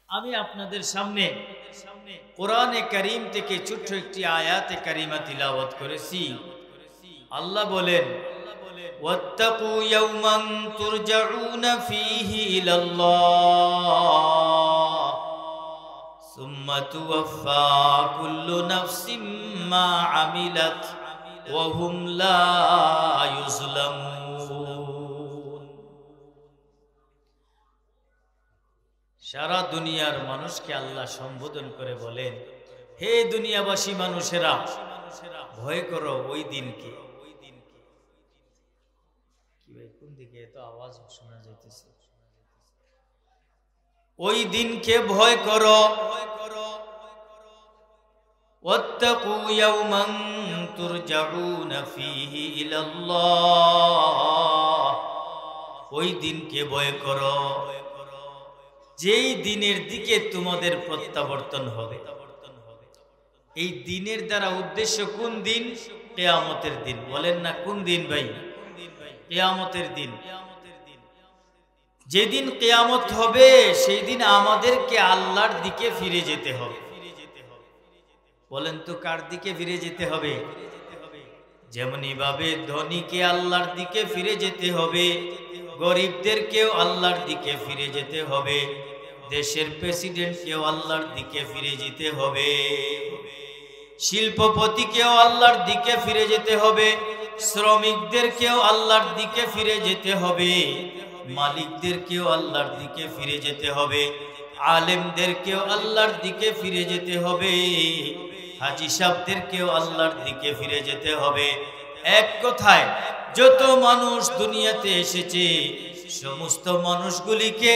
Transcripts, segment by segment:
আমি আপনাদের সামনে কোরআনে কারীম থেকে ছোট্ট একটি আয়াতে কারিমা তিলাওয়াত করেছি। আল্লাহ বলেন, ওয়াত্তাকু ইয়াওমান তুরজাউনা ফীহি ইলাল্লাহ সুম্মা তুওয়াফা কুল্লু নাফসিম মা আমিলাত ওয়া হুম লা ইউজলামুন। সারা দুনিয়ার মানুষকে আল্লাহ সম্বোধন করে বলেন, হে দুনিয়াবাসী মানুষেরা, ভয় করো ওই দিনকে। কি ভাই, কোন দিকে এত আওয়াজ শোনা যাইতেছে? ওই দিনকে ভয় করো। ওয়াত্তাকু ইয়াওমান তুরজাউনা ফীহি ইলাল্লাহ, ওই দিনকে ভয় করো যেই দিনের দিকে তোমাদের প্রত্যাবর্তন হবে। এই দিনের দ্বারা উদ্দেশ্য কোন দিন? কিয়ামতের দিন। বলেন না কোন দিন ভাই? কিয়ামতের দিন। যেদিন কিয়ামত হবে সেই দিন আমাদেরকে আল্লাহর দিকে ফিরে যেতে হবে। বলেন তো কার দিকে ফিরে যেতে হবে? যেমনি ভাবে ধনীকে আল্লাহর দিকে ফিরে যেতে হবে, গরিবদেরকেও আল্লাহর দিকে ফিরে যেতে হবে, দেশের প্রেসিডেন্টকেও আল্লাহর দিকে ফিরে যেতে হবে, শিল্পপতিকেও আল্লাহর দিকে ফিরে যেতে হবে, শ্রমিকদেরকেও আল্লাহর দিকে ফিরে যেতে হবে, মালিকদেরকেও আল্লাহর দিকে ফিরে যেতে হবে, আলেমদেরকেও আল্লাহর দিকে ফিরে যেতে হবে, হাজী সাহেবদেরকেও আল্লাহর দিকে ফিরে যেতে হবে। এক কথায় যত মানুষ দুনিয়াতে এসেছে সমস্ত মানুষগুলিকে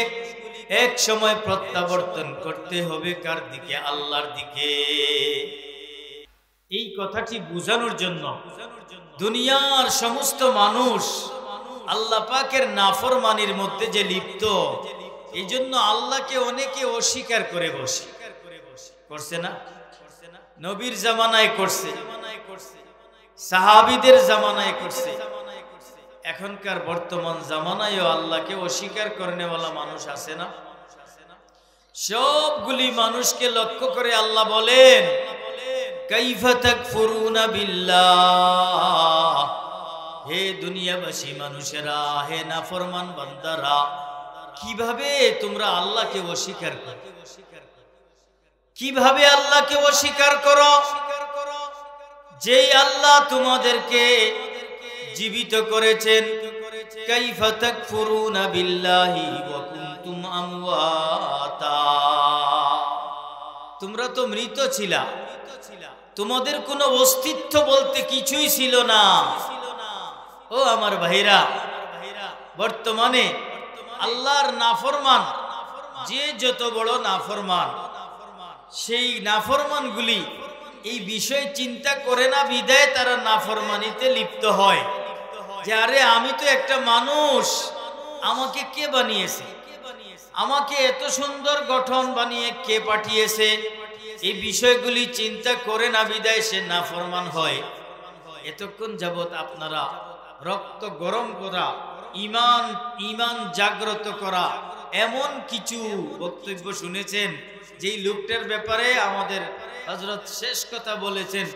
এক সময় প্রত্যাবর্তন করতে হবে কার দিকে? আল্লাহর দিকে। এই কথাটি বোঝানোর জন্য দুনিয়ার সমস্ত মানুষ আল্লাহ পাকের নাফরমানির মধ্যে যে লিপ্ত, এই জন্য আল্লাহকে অনেকে অস্বীকার করে বসে। করছে না? নবীর জামানায় করছে, সাহাবীদের জামানায় করছে, এখনকার বর্তমান জামানায়ও আল্লাহকে অস্বীকার করনেওয়ালা মানুষ আছে না? সবগুলি মানুষকে লক্ষ্য করে আল্লাহ বলেন, কাইফা তাকফুরুনা বিল্লাহ, হে দুনিয়াবাসী মানুষেরা, হে নাফরমান বান্দারা, কিভাবে তোমরা আল্লাহকে অস্বীকার করো? কিভাবে আল্লাহকে অস্বীকার করো? যেই আল্লাহ তোমাদেরকে জীবিত করেছেন। কাইফা তাকফুরুনা বিল্লাহি ওয়া কুনতুম আমওয়াতা, তোমরা তো মৃত ছিলা, তোমাদের কোনো অস্তিত্ব বলতে কিছুই ছিল না। ও আমার ভাইরা, বর্তমানে আল্লাহর নাফরমান যে যত বড় নাফরমান, সেই নাফরমানগুলি এই বিষয় চিন্তা করে না বিধায় তারা নাফরমানিতে লিপ্ত হয়। যে আরে আমি তো একটা মানুষ, আমাকে কে বানিয়েছে? আমাকে এত সুন্দর গঠন বানিয়ে কে পাঠিয়েছে? এই বিষয়গুলি চিন্তা করে না বিধায় সে নাফরমান হয়। এতক্ষণ যাবত আপনারা রক্ত গরম করা, ইমান জাগ্রত করা এমন কিছু বক্তব্য শুনেছেন, যেই লোকটার ব্যাপারে আমাদের হযরত শেষ কথা বলেছেন,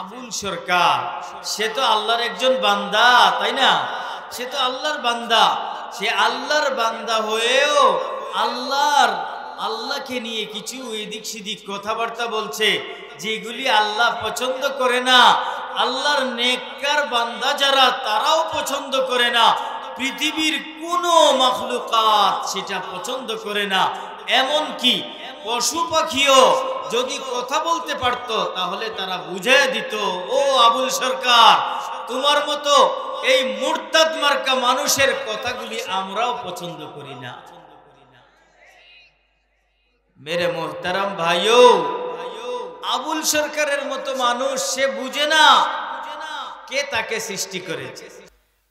আবুল সরকার। সে তো আল্লাহর একজন বান্দা, তাই না? সে তো আল্লাহর বান্দা। সে আল্লাহর বান্দা হয়েও আল্লাহকে নিয়ে কিছু এদিক সেদিক কথাবার্তা বলছে, যেগুলি আল্লাহ পছন্দ করে না। আল্লাহর নেককার বান্দা যারা, তারাও পছন্দ করে না। পৃথিবীর কোনো মাখলুকাত সেটা পছন্দ করে না। এমন কি পশু পাখিও যদি কথা বলতে পারতো তাহলে তারা বুঝিয়ে দিত, ও আবুল সরকার, তোমার মতো এই মুরতাদ মার্কা মানুষের কথাগুলি আমরাও পছন্দ করি না। মেরে মোহতারাম ভাইও, আবুল সরকারের মতো মানুষ সে বুঝে না কে তাকে সৃষ্টি করেছে।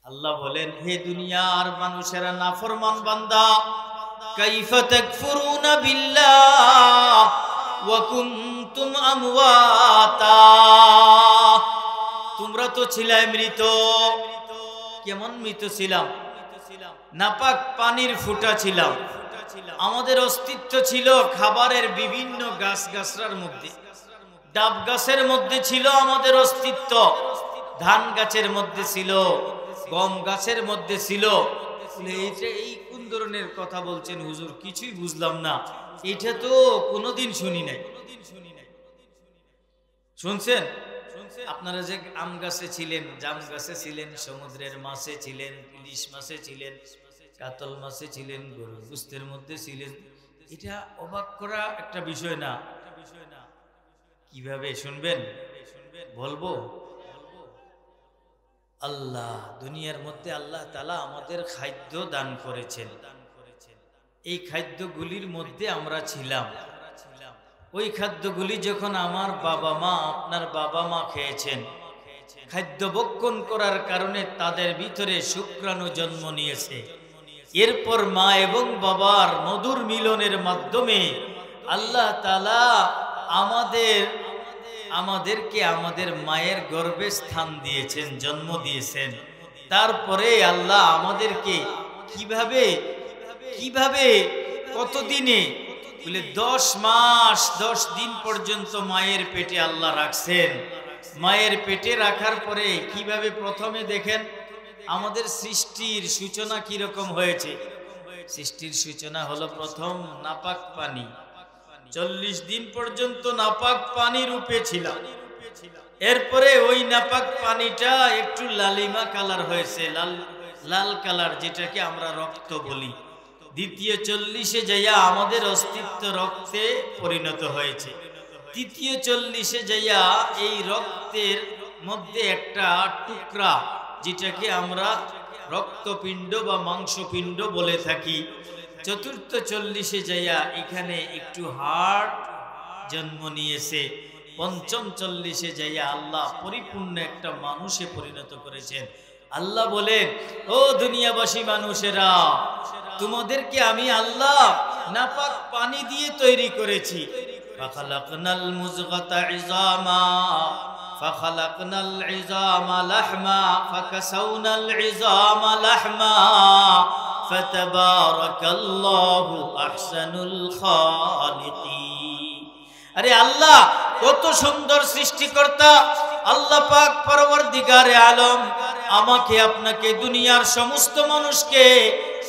আল্লাহ বলেন, হে দুনিয়ার মানুষেরা নাফরমান বান্দা, কাইফা তাকফুরুনা বিল্লাহ ওয়া কুনতুম আমওয়াতা, তোমরা তো ছিলে মৃত। কেমন মৃত ছিলাম? নাপাক পানির ফুটা ছিলাম। আমাদের অস্তিত্ব ছিল খাবারের বিভিন্ন গাছগাছরার মধ্যে। ডাব গাছের মধ্যে ছিল আমাদের অস্তিত্ব, ধান গাছের মধ্যে ছিল, গম গাছের মধ্যে ছিল। এই কোন ধরনের কথা বলছেন হুজুর, কিছুই বুঝলাম না, এটা তো কোনোদিন শুনি নাই। শুনছেন? আপনারা যে আম গাছে ছিলেন, জাম গাছে ছিলেন, সমুদ্রের মাছে ছিলেন, ইলিশ মাছে ছিলেন, কাতল মাছে ছিলেন, গরুর গোশতের মধ্যে ছিলেন, এটা অবাক করা একটা বিষয় না? কিভাবে শুনবেন? বলবো আল্লাহ দুনিয়ার মধ্যে আল্লাহ তাআলা আমাদের খাদ্য দান করেছেন। এই খাদ্যগুলির মধ্যে আমরা ছিলাম। ওই খাদ্যগুলি যখন আমার বাবা মা, আপনার বাবা মা খেয়েছেন, খাদ্য ভক্ষণ করার কারণে তাদের ভিতরে শুক্রাণু জন্ম নিয়েছে। এরপর মা এবং বাবার মধুর মিলনের মাধ্যমে আল্লাহ তাআলা আমাদেরকে আমাদের মায়ের গর্ভে স্থান দিয়েছেন, জন্ম দিয়েছেন। তারপরে আল্লাহ আমাদেরকে কিভাবে কতদিনে বলে 10 মাস 10 দিন পর্যন্ত মায়ের পেটে আল্লাহ রাখছেন। মায়ের পেটে রাখার পরে কিভাবে প্রথমে দেখেন আমাদের সৃষ্টির সূচনা কিরকম হয়েছে। সৃষ্টির সূচনা হলো প্রথম নাপাক পানি। 40 দিন পর্যন্ত নাপাক পানি রূপে ছিল। এরপরে ওই নাপাক পানিটা একটু লালিমা কালার হয়েছে, লাল কালার, যেটাকে আমরা রক্ত বলি। দ্বিতীয় 40-এ যাইয়া আমাদের অস্তিত্ব রক্তে পরিণত হয়েছে। তৃতীয় 40-এ যাইয়া এই রক্তের মধ্যে একটা টুকরা, যেটাকে আমরা রক্তপিণ্ড বা মাংসপিণ্ড বলে থাকি। চতুর্থ 40-এ যাইয়া এখানে একটু হাড় জন্ম নিয়েছে। পঞ্চম 40-এ যাইয়া আল্লাহ পরিপূর্ণ একটা মানুষে পরিণত করেছেন। আল্লাহ বলেন, ও দুনিয়াবাসী মানুষেরা, তোমাদেরকে আমি আল্লাহ নাপাক পানি দিয়ে তৈরি করেছি। ফাখালাকনাল মুযগাতা ইযামা ফাখালাকনাল ইযামা লাহমা ফাকাসাউনাল ইযামা লাহমা ফাতাবারাকাল্লাহু আহসানুল খালিকিন। আরে আল্লাহ কত সুন্দর সৃষ্টিকর্তা, আল্লাহ পাক পরওয়ারদিগারে আলম আমাকে আপনাকে দুনিয়ার সমস্ত মানুষকে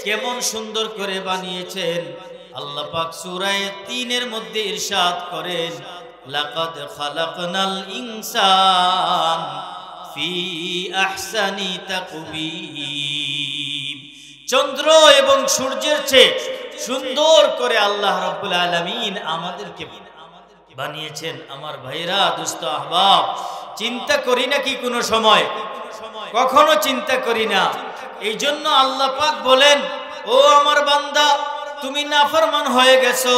কেমন সুন্দর করে বানিয়েছেন। আল্লাহ পাক সূরা 3-এর মধ্যে ইরশাদ করেন, লাকাদ খালাকনাল ইনসান ফি আহসানি তাকবীম। চন্দ্র এবং সূর্যের চেয়ে সুন্দর করে আল্লাহ রাব্বুল আলামিন আমাদেরকে বানিয়েছেন। আমার ভাইরা, দোস্ত, আহবাব, চিন্তা করি না কি কোনো সময়? কখনো চিন্তা করি না। এই জন্য আল্লাহ পাক বলেন, ও আমার বান্দা, তুমি নাফরমান হয়ে গেছো।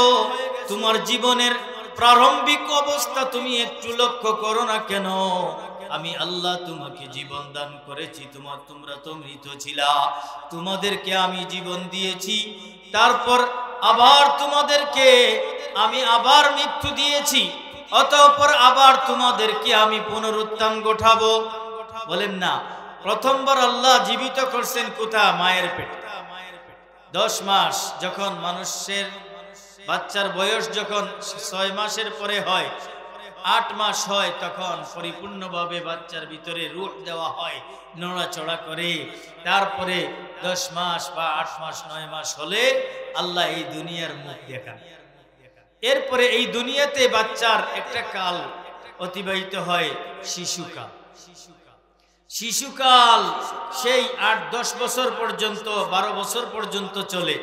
তোমার জীবনের প্রারম্ভিক অবস্থা তুমি একটু লক্ষ্য করো না কেন? আমি আল্লাহ তোমাকে জীবন দান করেছি। তোমরা তো মৃত ছিলা, তোমাদেরকে আমি জীবন দিয়েছি। তারপর আবার তোমাদেরকে আমি আবার মৃত্যু দিয়েছি, অতঃপর আবার তোমাদেরকে আমি পুনরুত্থান ঘটাবো। বলেন না, প্রথমবার আল্লাহ জীবিত করছেন কোথায়? মায়ের পেটে। 10 মাস যখন মানুষের বাচ্চার বয়স যখন 6 মাসের পরে হয়, 8 মাস হয়, তখন পরিপূর্ণভাবে বাচ্চার ভিতরে রূহ দেওয়া হয়, নড়াচড়া করে। তারপরে 10 মাস বা 8 মাস 9 মাস হলে আল্লাহ এই দুনিয়ার মুখ দেখান। এরপরে এই দুনিয়াতে বাচ্চার একটা কাল অতিবাহিত হয়, শিশুকাল। শিশুকাল সেই 8-10 বছর পর্যন্ত, 12 বছর পর্যন্ত চলে।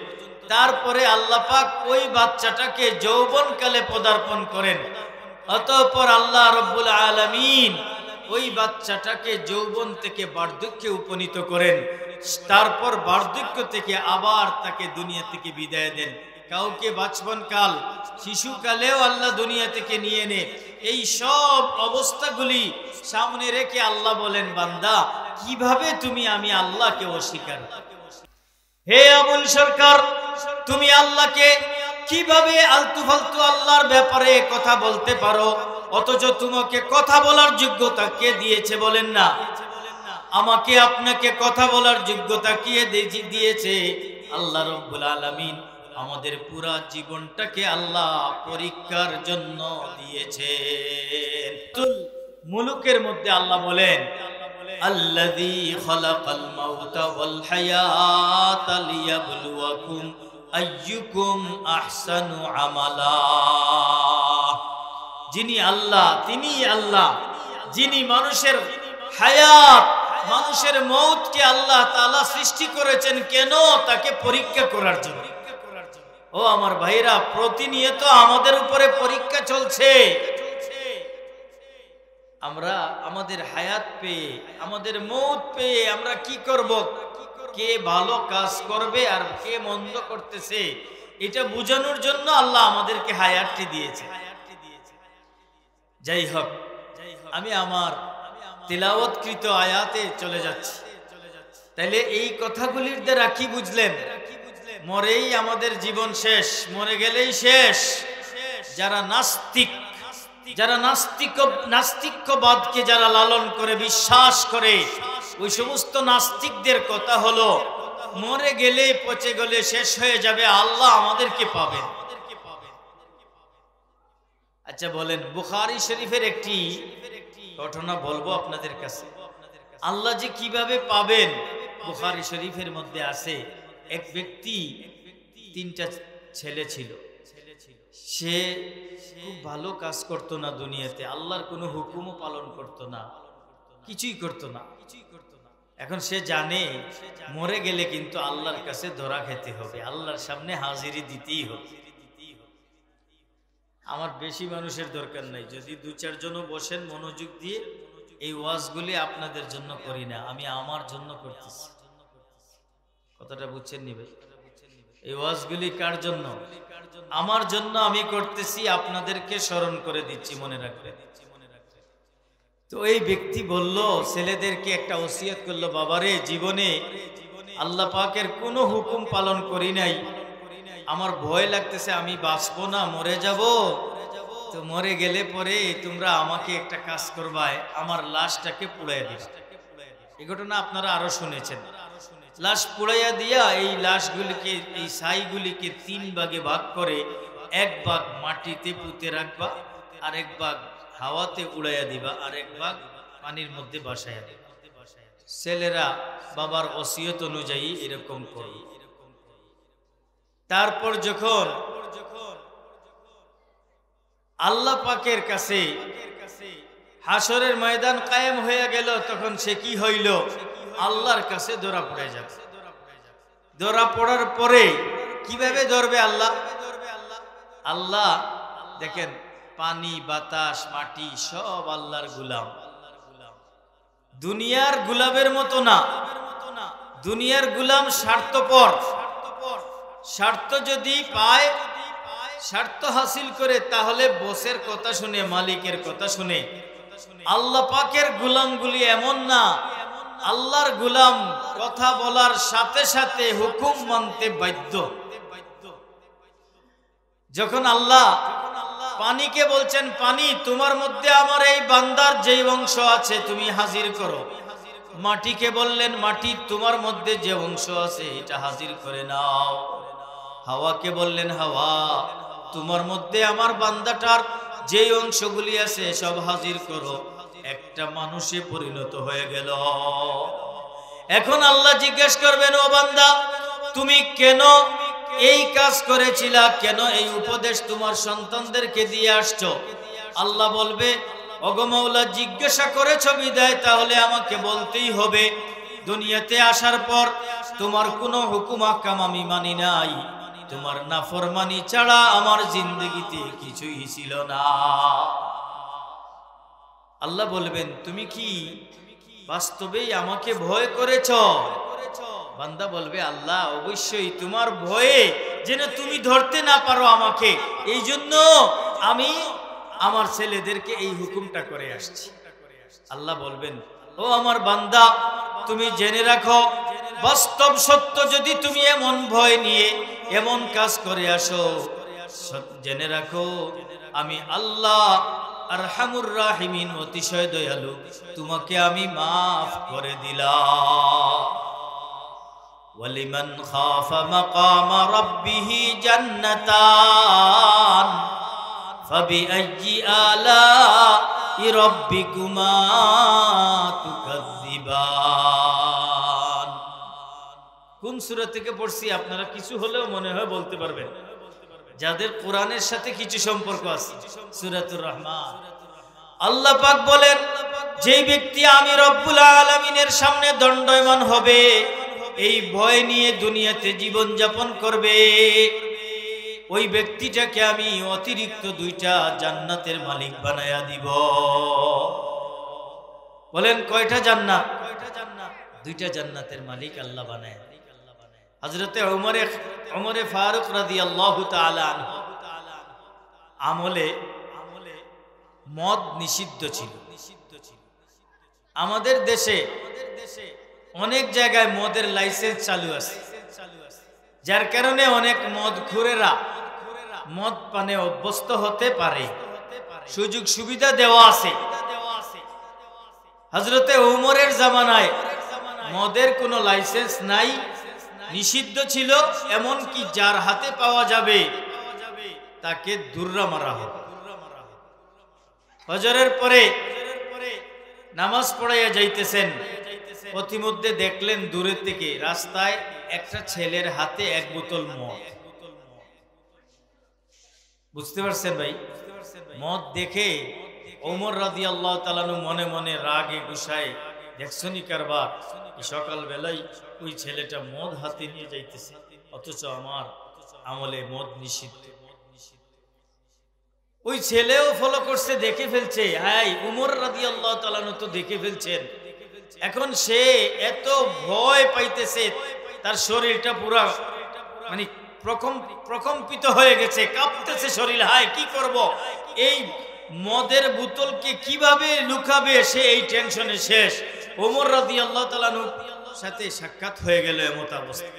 তারপরে আল্লাহ পাক ওই বাচ্চাটাকে যৌবনকালে পদার্পণ করেন। অতঃপর আল্লাহ রব্বুল আলামিন ওই বাচ্চাটাকে যৌবন থেকে বার্ধক্যে উপনীত করেন। তারপর বার্ধক্য থেকে আবার তাকে দুনিয়া থেকে বিদায় দেন। কাউকে বাচপন কাল, শিশুকালেও আল্লাহ দুনিয়া থেকে নিয়ে নেয়। এই সব অবস্থাগুলি সামনে রেখে আল্লাহ বলেন, বান্দা, কিভাবে তুমি আমি আল্লাহকে অস্বীকার? হে আবুল সরকার, তুমি আল্লাহকে কিভাবে আলতু ফালতু আল্লাহর ব্যাপারে কথা বলতে পারো? অথচ তোমাকে কথা বলার যোগ্যতা কে দিয়েছে বলেন না? আমাকে আপনাকে কথা বলার যোগ্যতা কে দিয়েছে? আল্লাহ রাব্বুল আলামিন। আমাদের পুরা জীবনটাকে আল্লাহ পরীক্ষার জন্য দিয়েছেন। মুলুকের মধ্যে আল্লাহ বলেন আল্লাযী খালাকাল মাউতা ওয়াল হায়াতা লিয়াবলুয়াকুম আইয়ুকুম আহসানু আমালা। যিনি আল্লাহ, তিনি আল্লাহ যিনি মানুষের হায়াত, মানুষের মৌতকে আল্লাহ তাআলা সৃষ্টি করেছেন কেন? তাকে পরীক্ষা করার জন্য। ও আমার ভাইরা, প্রতিনিয়ত আমাদের উপরে পরীক্ষা চলছে। আমরা আমাদের হায়াত পেয়ে, আমাদের মৌত পেয়ে আমরা কি করব? কে ভালো কাজ করবে আর কে মন্দ করতেছে এটা বোঝানোর জন্য আল্লাহ আমাদেরকে হায়াতটি দিয়েছে। যাই হোক, আমি আমার তিলাওয়াতকৃত আয়াতে চলে যাচ্ছি। তাইলে এই কথাগুলির দ্বারা কি বুঝলেন? মরেই আমাদের জীবন শেষ, মরে গেলেই শেষ। যারা নাস্তিক, যারা নাস্তিক্যবাদকে যারা লালন করে বিশ্বাস করে, ওই সমস্ত নাস্তিকদের কথা হলো মরে গেলে পচে গেলে শেষ হয়ে যাবে, আল্লাহ আমাদেরকে পাবেন। আচ্ছা বলেন, বুখারী শরীফের একটি ঘটনা বলবো আপনাদের কাছে। আল্লাহ যে কিভাবে পাবেন, বুখারী শরীফের মধ্যে আছে। এক ব্যক্তি, 3টা ছেলে ছিল। সে খুব ভালো কাজ করতো না দুনিয়াতে, আল্লাহর কোনো হুকুমও পালন করতো না, কিছুই করতো না। এখন সে জানে মরে গেলে কিন্তু আল্লাহর কাছে ধরা খেতে হবে, আল্লাহর সামনে হাজিরি দিতেই হবে। আমার বেশি মানুষের দরকার নাই, যদি 2-4 জনও বসেন মনোযোগ দিয়ে, এই ওয়াজগুলি আপনাদের জন্য করি না, আমি আমার জন্য করতেছি। কথাটা বুঝছেন নি ভাই? এই ওয়াজগুলি কার জন্য? আমার জন্য আমি করতেছি, আপনাদেরকে স্মরণ করে দিচ্ছি, মনে রাখবেন। তো এই ব্যক্তি বলল, ছেলেদেরকে একটা ওসিয়ত করলো, বাবারে জীবনে আল্লাহ পাকের কোনো হুকুম পালন করি নাই, আমার ভয় লাগতেছে আমি বাঁচবো না, মরে যাব। তো মরে গেলে পরে তোমরা আমাকে একটা কাজ করবায়, আমার লাশটাকে পুড়াইয়া দিবা। এই ঘটনা আপনারা আরো শুনেছেন। লাশ পুড়াইয়া দিয়া এই লাশগুলিকে, এই ছাইগুলিকে 3 ভাগে ভাগ করে 1 ভাগ মাটিতে পুঁতে রাখবা, আর 1 ভাগ হাওয়াতে উড়াইয়া দিবা, আর 1 ভাগ পানির মধ্যে ভাসাইয়া দিবা। ছেলেরা বাবার ওসিয়ত অনুযায়ী এরকম করবে। তারপর যখন আল্লাহ পাকের কাছে হাসরের ময়দান কায়েম হয়ে গেল, তখন সে কি হইল? আল্লাহর কাছে ধরা পড়ে যাবে। ধরা পড়ার পরে কিভাবে ধরবে আল্লাহ? আল্লাহ দেখেন, পানি, বাতাস, মাটি সব আল্লাহর গোলাম। দুনিয়ার গোলামের মতো না। দুনিয়ার গোলাম স্বার্থপর। স্বার্থ যদি পায়, স্বার্থ হাসিল করে, তাহলে বসের কথা শুনে, মালিকের কথা শুনে। আল্লাহ পাকের গোলামগুলি এমন না। আল্লাহর গোলাম কথা বলার সাথে সাথে হুকুম মানতে বাধ্য। যখন আল্লাহ পানিকে বলছেন, পানি তোমার মধ্যে আমার এই বান্দার যেই অংশ আছে তুমি হাজির করো। মাটিকে বললেন, মাটি তোমার মধ্যে যে অংশ আছে এটা হাজির করে নাও। হাওয়াকে বললেন, হাওয়া তোমার মধ্যে আমার বান্দাটার যেই অংশগুলি আছে সব হাজির করো। একটা মানুষে পরিণত হয়ে গেল। এখন আল্লাহ জিজ্ঞেস করবেন, ও বান্দা তুমি কেন এই কাজ করেছিলা, কেন এই উপদেশ তোমার সন্তানদেরকে দিয়ে আসছো? আল্লাহ বলবে, ওগো মাওলা জিজ্ঞাসা করেছো বিদায় তাহলে আমাকে বলতেই হবে। দুনিয়াতে আসার পর তোমার কোনো হুকুম আহকাম আমি মানি নাই, তোমার নাফরমানি ছাড়া আমার জিন্দগিতে কিছুই ছিল না। আল্লাহ বলবেন, তুমি কি বাস্তবেই আমাকে ভয় করেছো? বান্দা বলবে, আল্লাহ অবশ্যই তোমার ভয়ে যেন তুমি ধরতে না পারো আমাকে, এই জন্য আমি আমার ছেলেদেরকে এই হুকুমটা করে আসছি। আল্লাহ বলবেন, ও আমার বান্দা তুমি জেনে রাখো, বাস্তব সত্য যদি তুমি এমন ভয় নিয়ে এমন কাজ করে আসো, জেনে রাখো আমি আল্লাহ আরহামুর রাহিমিন, অতিশয় দয়ালু, তোমাকে আমি মাফ করে দিলাম। ওয়ালিমান খাফা মাকামা রাব্বিহি জান্নাতান ফাবিআইয়ি আলাই রাব্বিকুমা তুকাজ্জিবান। কোন সূরা থেকে পড়ছি আপনারা কিছু হলেও মনে হয় বলতে পারবেন, যাদের কোরআনের সাথে কিছু সম্পর্ক আছে। সূরাতুর রহমান। আল্লাহ পাক বলেন, যেই ব্যক্তি আমি রব্বুল আলামিনের সামনে দণ্ডায়মান হবে, এই ভয় নিয়ে দুনিয়াতে জীবন যাপন করবে, ওই ব্যক্তিটাকে আমি অতিরিক্ত 2টা জান্নাতের মালিক বানায়া দিব। বলেন কয়টা জান্নাত? 2টা জান্নাতের মালিক আল্লাহ বানায়। হযরতে ওমরে ফারুক রাদিয়াল্লাহু তাআলা আনহু আমলে মদ নিষিদ্ধ ছিল। আমাদের দেশে অনেক জায়গায় মদের লাইসেন্স চালু আছে, যার কারণে অনেক মদখোরেরা মদ পানে অভ্যস্ত হতে পারে, সুযোগ সুবিধা দেওয়া আছে। হযরতে ওমরের জামানায় মদের কোনো লাইসেন্স নাই, নিষিদ্ধ ছিল। এমন কি যার হাতে পাওয়া যাবে তাকে দুর্রা মারা হবে। ফজরের পরে নামাজ পড়াইয়া যাইতেছেন, পথিমধ্যে দেখলেন দূরে থেকে রাস্তায় একটা ছেলের হাতে 1 বোতল মদ। বুঝতে পারছেন ভাই? মদ দেখে ওমর রাদিয়াল্লাহু তাআলা মনে মনে রাগে গুসায়, দেখছনি কারবার, সকাল বেলায় ওই ছেলেটা মদ হাতে নিয়ে যাইতেছে, অথচ আমার আমলে মদ নিষিদ্ধ। ওই ছেলেও ফলো করছে, দেখে ফেলছে, হাই ওমর রাদিয়াল্লাহু তাআলা তো দেখে ফেলছেন। এখন সে এত ভয় পাইতেছে, তার শরীরটা পুরা মানে প্রকম্পিত হয়ে গেছে, কাঁপতেছে শরীর। হাই কি করব, এই মদের বোতলকে কিভাবে লুকাবে, সে এই টেনশনে শেষ। ওমর রাদিয়াল্লাহু তাআলা সাথে সাক্ষাৎ হয়ে গেল এমত অবস্থা।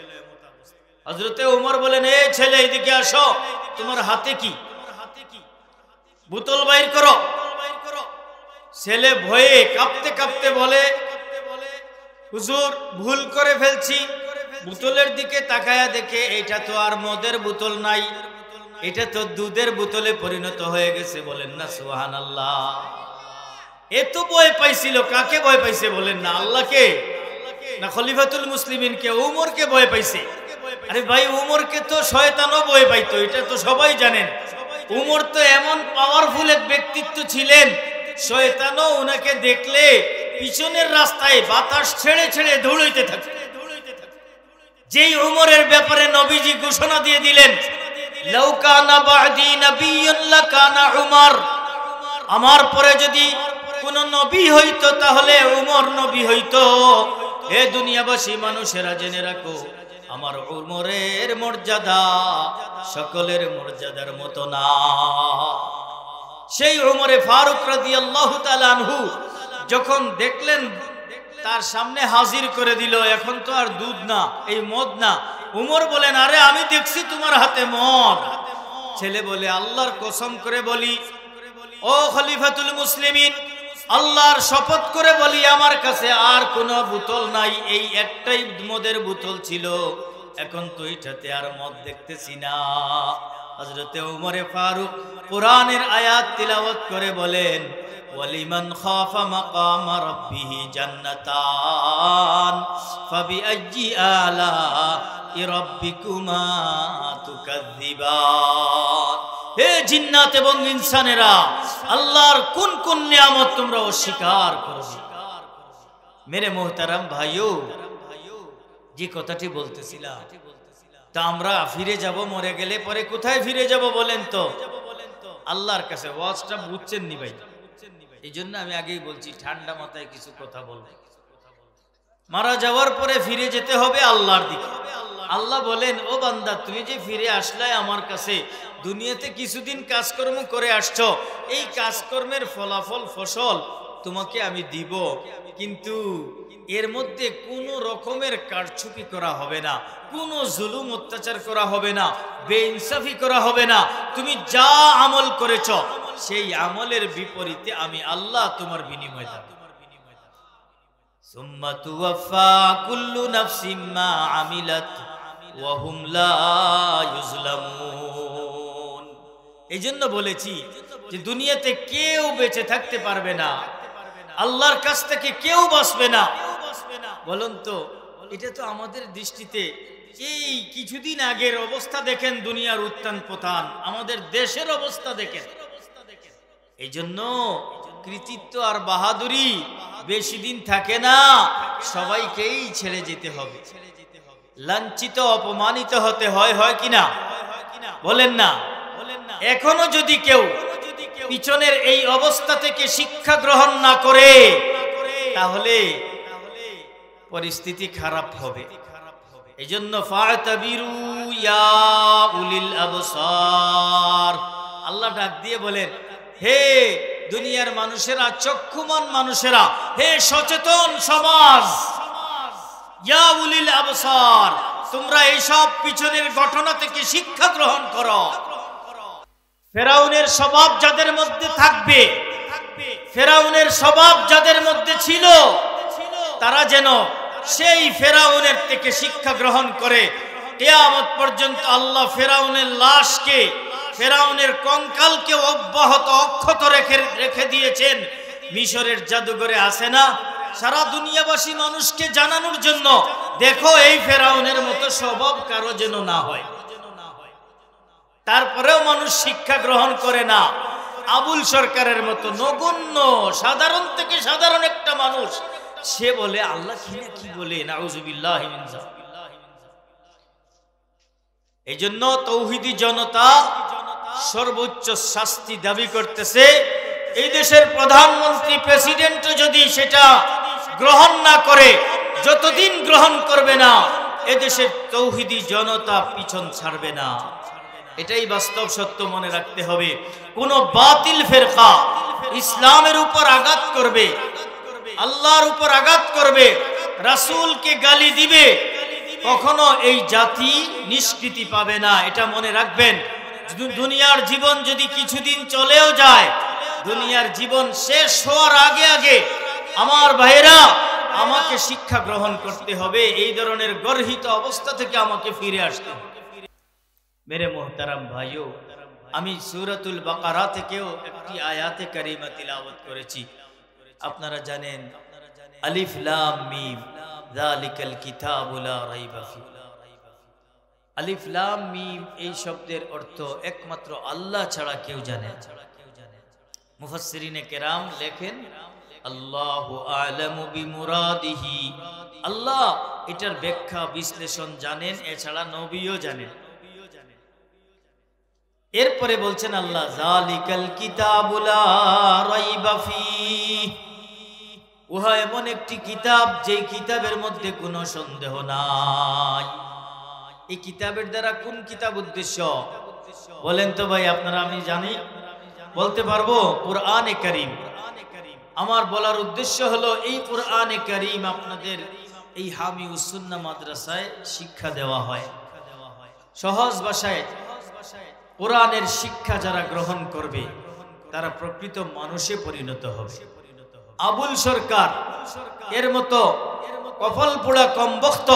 হযরতে ওমর বলেন, এই ছেলে এদিকে আসো, তোমার হাতে কি? বোতল বাইর করো। ছেলে ভয়ে কাঁপতে কাঁপতে বলে, হুজুর ভুল করে ফেলছি। বোতলের দিকে তাকায়া দেখে এটা তো আর মদের বোতল নাই, এটা তো দুধের বোতলে পরিণত হয়ে গেছে। বলেন না সুবহানাল্লাহ। এত ভয় পাইছিল, কাকে ভয় পাইছে বলেন না? আল্লাহকে না খলিফাতুল মুসলিমিনকে? ওমরকে ভয় পাইছে। আরে ভাই, ওমরকে তো শয়তানও ভয় পাইতো, এটা তো সবাই জানেন। ওমর তো এমন পাওয়ারফুল এক ব্যক্তিত্ব ছিলেন, শয়তানও ওনাকে দেখলে পিছনের রাস্তায় বাতাস ছেড়ে ছেড়ে দৌড়াইতে থাকে। যেই ওমরের ব্যাপারে নবীজি ঘোষণা দিয়ে দিলেন, লাউ কানা বা'দি নাবিয়্যুন লাকানা উমর, আমার পরে যদি কোন নবী হইতো তাহলে উমর নবী হইতো। হে দুনিয়াবাসী মানুষেরা, জেনে রাখো আমার উমরের মর্যাদা সকলের মর্যাদার মতো না। সেই উমরে ফারুক রাদিয়াল্লাহু তাআলা আনহু যখন দেখলেন তার সামনে হাজির করে দিল, এখন তো আর দুধ না, এই মদ না। উমর বলেন, আরে আমি দেখছি তোমার হাতে মদ। ছেলে বলে, আল্লাহর কসম করে বলি ও খলিফাতুল মুসলিমিন, আল্লাহর শপথ করে বলি, আমার কাছে আর কোনো বোতল নাই, এই একটাই মদের বোতল ছিল, এখন তো এটাতে আর মদ দেখতেছি না। হযরতে ওমরে ফারুক কোরআনের আয়াত তিলাওয়াত করে বলেন, ওয়ালিমান খাফা মাকামা রাব্বিহি জান্নাতান ফাবিআইয়ি আলাই রাব্বিকুমা তুকাজ্জিবান। হে জিন্নাত এবং ইনসানেরা, আল্লাহর কোন কোন নিয়ামত তোমরা অস্বীকার করো? মেরে মোহতারাম ভাইও, যে কথাটি বলতেছিলাম, তা আমরা ফিরে যাব মরে গেলে, পরে কোথায় ফিরে যাব বলেন তো? আল্লাহর কাছে। ওয়াজটা বুঝছেন নি ভাই? এই জন্য আমি আগেই বলছি, ঠান্ডা মাথায় কিছু কথা বলবো। মারা যাওয়ার পরে ফিরে যেতে হবে আল্লাহর দিকে। আল্লাহ বলেন, ও বান্দা, তুমি যে ফিরে আসলে আমার কাছে, দুনিয়াতে কিছুদিন কাজকর্ম করে আসছো, এই কাজকর্মের ফলাফল ফসল তোমাকে আমি দিব, কিন্তু এর মধ্যে কোনো রকমের কারচুপি করা হবে না, কোনো জুলুম অত্যাচার করা হবে না, বেইনসাফি করা হবে না। তুমি যা আমল করেছ সেই আমলের বিপরীতে আমি আল্লাহ তোমার বিনিময় দেব। সুম্মা তুওয়াফা কুল্লু নাফসিম মা আমিলাত ওয়া হুম লা ইউজলামুন। এইজন্য বলেছি যে দুনিয়াতে কেউ বেঁচে থাকতে পারবে না, আল্লাহর কাছ থেকে কেউ বাঁচবে না। বলুন তো, এটা তো আমাদের দৃষ্টিতে এই কিছুদিন আগের অবস্থা দেখেন, দুনিয়ার উত্থান পতন, আমাদের দেশের অবস্থা দেখেন। এই জন্য কৃতিত্ব আর বাহাদুরি বেশি দিন থাকে না, সবাইকেই ছেড়ে যেতে হবে, লাঞ্ছিত অপমানিত হতে হয়, হয় কিনা বলেন না? এখনো যদি কেউ পিছনের এই অবস্থা থেকে শিক্ষা গ্রহণ না করে, তাহলে পরিস্থিতি খারাপ হবে। এজন্য ফাতাবিরু ইয়া উলিল আবসার, আল্লাহ ডাক দিয়ে বলেন, হে দুনিয়ার মানুষেরা, চক্ষুমান মানুষেরা, হে সচেতন সমাজ, ইয়া উলিল আবসার, তোমরা এইসব পিছনের ঘটনা থেকে শিক্ষা গ্রহণ করো। ফেরাউনের স্বভাব যাদের মধ্যে থাকবে, ফেরাউনের স্বভাব যাদের মধ্যে ছিল, তারা যেন সেই ফেরাউনের থেকে শিক্ষা গ্রহণ করে। কিয়ামত পর্যন্ত আল্লাহ ফেরাউনের লাশকে, ফেরাউনের কঙ্কালকে অব্যাহত অক্ষত রেখে দিয়েছেন। মিশরের জাদুঘরে আছে না, সারা দুনিয়াবাসী মানুষকে জানানোর জন্য, দেখো এই ফেরাউনের মতো স্বভাব কারো যেন না হয়। তারপরেও মানুষ শিক্ষা গ্রহণ করে না। আবুল সরকারের মতো নগণ্য সাধারণ থেকে সাধারণ একটা মানুষ, সে বলে আল্লাহ কিনা কি বলে, নাউজুবিল্লাহি মিন যালিক। এইজন্য তৌহিদি জনতা সর্বোচ্চ শাস্তি দাবি করতেছে। এই দেশের প্রধানমন্ত্রী, প্রেসিডেন্টও যদি সেটা গ্রহণ না করে, যতদিন গ্রহণ করবে না, এদেশের তৌহিদি জনতা পিছন ছাড়বে না। এটাই বাস্তব সত্য, মনে রাখতে হবে। কোন বাতিল ফেরকা ইসলামের উপর আঘাত করবে, আল্লাহর উপর আঘাত করবে, রাসূলকে গালি দিবে, কখনো এই জাতি নিষ্কৃতি পাবে না। এটা মনে রাখবেন। দুনিয়ার জীবন যদি কিছুদিন চলেও যায়, দুনিয়ার জীবন শেষ হওয়ার আগে আগে আমার ভাইরা, আমাকে শিক্ষা গ্রহণ করতে হবে। এই ধরনের গর্হিত অবস্থা থেকে আমাকে ফিরে আসতে হবে। মেরে মোহতারাম ভাইও, আমি সূরাতুল বাকারা থেকেও একটি আয়াতে কারিমা তিলাওয়াত করেছি। আপনারা জানেন, আলিফ লাম মিম যালিকাল কিতাবু লা রাইবা ফি। আলিফ লাম মিম এই শব্দের অর্থ একমাত্র আল্লাহ ছাড়া কেউ জানে না। মুফাসসিরিনে কেরাম লেখেন, আল্লাহু আ'লামু বিমুরাদিহি, আল্লাহ এটার ব্যাখ্যা বিশ্লেষণ জানেন, এছাড়া নবীও জানেন। এরপরে বলছেন আল্লাহ, যালিকাল কিতাবু লা রাইবা ফি, উহা এমন একটি কিতাব যেই কিতাবের মধ্যে কোনো সন্দেহ নাই। এই কিতাবের দ্বারা কোন কিতাব উদ্দেশ্য বলেন তো ভাই আপনারা? আমি জানি, বলতে পারবো কুরআনে কারীম। আমার বলার উদ্দেশ্য হলো এই কুরআনে কারীম আপনাদের এই হামিউস সুন্নাহ মাদ্রাসায় শিক্ষা দেওয়া হয়। সহজ ভাষায় কোরআনের শিক্ষা যারা গ্রহণ করবে, তারা প্রকৃত মানুষে পরিণত হবে। আবুল সরকার এর মতো কপাল পোড়া কমবখ্ত,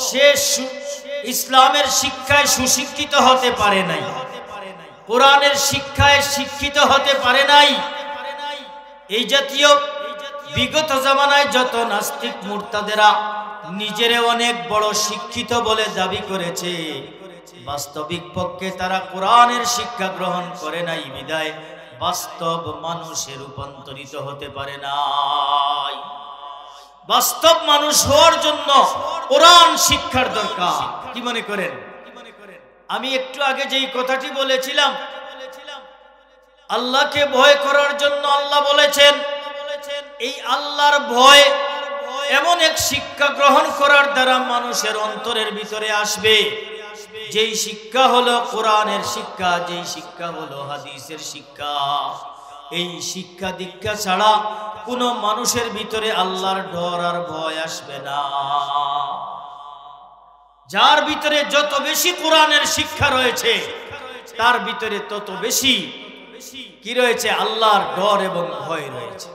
সে ইসলামের শিক্ষায় সুশিক্ষিত হতে পারে নাই, কোরআনের শিক্ষায় শিক্ষিত হতে পারে নাই। এই জাতীয় বিগত জামানায় যত নাস্তিক মুরতাদেরা নিজেরে অনেক বড় শিক্ষিত বলে দাবি করেছে, বাস্তবিক পক্ষে তারা কোরআনের শিক্ষা গ্রহণ করে নাই বিদায় বাস্তব মানুষে রূপান্তরিত হতে পারে নাই। বাস্তব মানুষ হওয়ার জন্য কোরআন শিক্ষার দরকার। কি মনে করেন? আমি একটু আগে যেই কথাটি বলেছিলাম, আল্লাহকে ভয় করার জন্য আল্লাহ বলেছেন, এই আল্লাহর ভয় এমন এক শিক্ষা গ্রহণ করার দ্বারা মানুষের অন্তরের ভিতরে আসবে, যেই শিক্ষা হলো কোরআনের শিক্ষা, যেই শিক্ষা হলো হাদিসের শিক্ষা। এই শিক্ষা দীক্ষা ছাড়া কোনো মানুষের ভিতরে আল্লাহর ডর আর ভয় আসবে না। যার ভিতরে যত বেশি কোরআনের শিক্ষা রয়েছে, তার ভিতরে তত বেশি কি রয়েছে? আল্লাহর ডর এবং ভয় রয়েছে।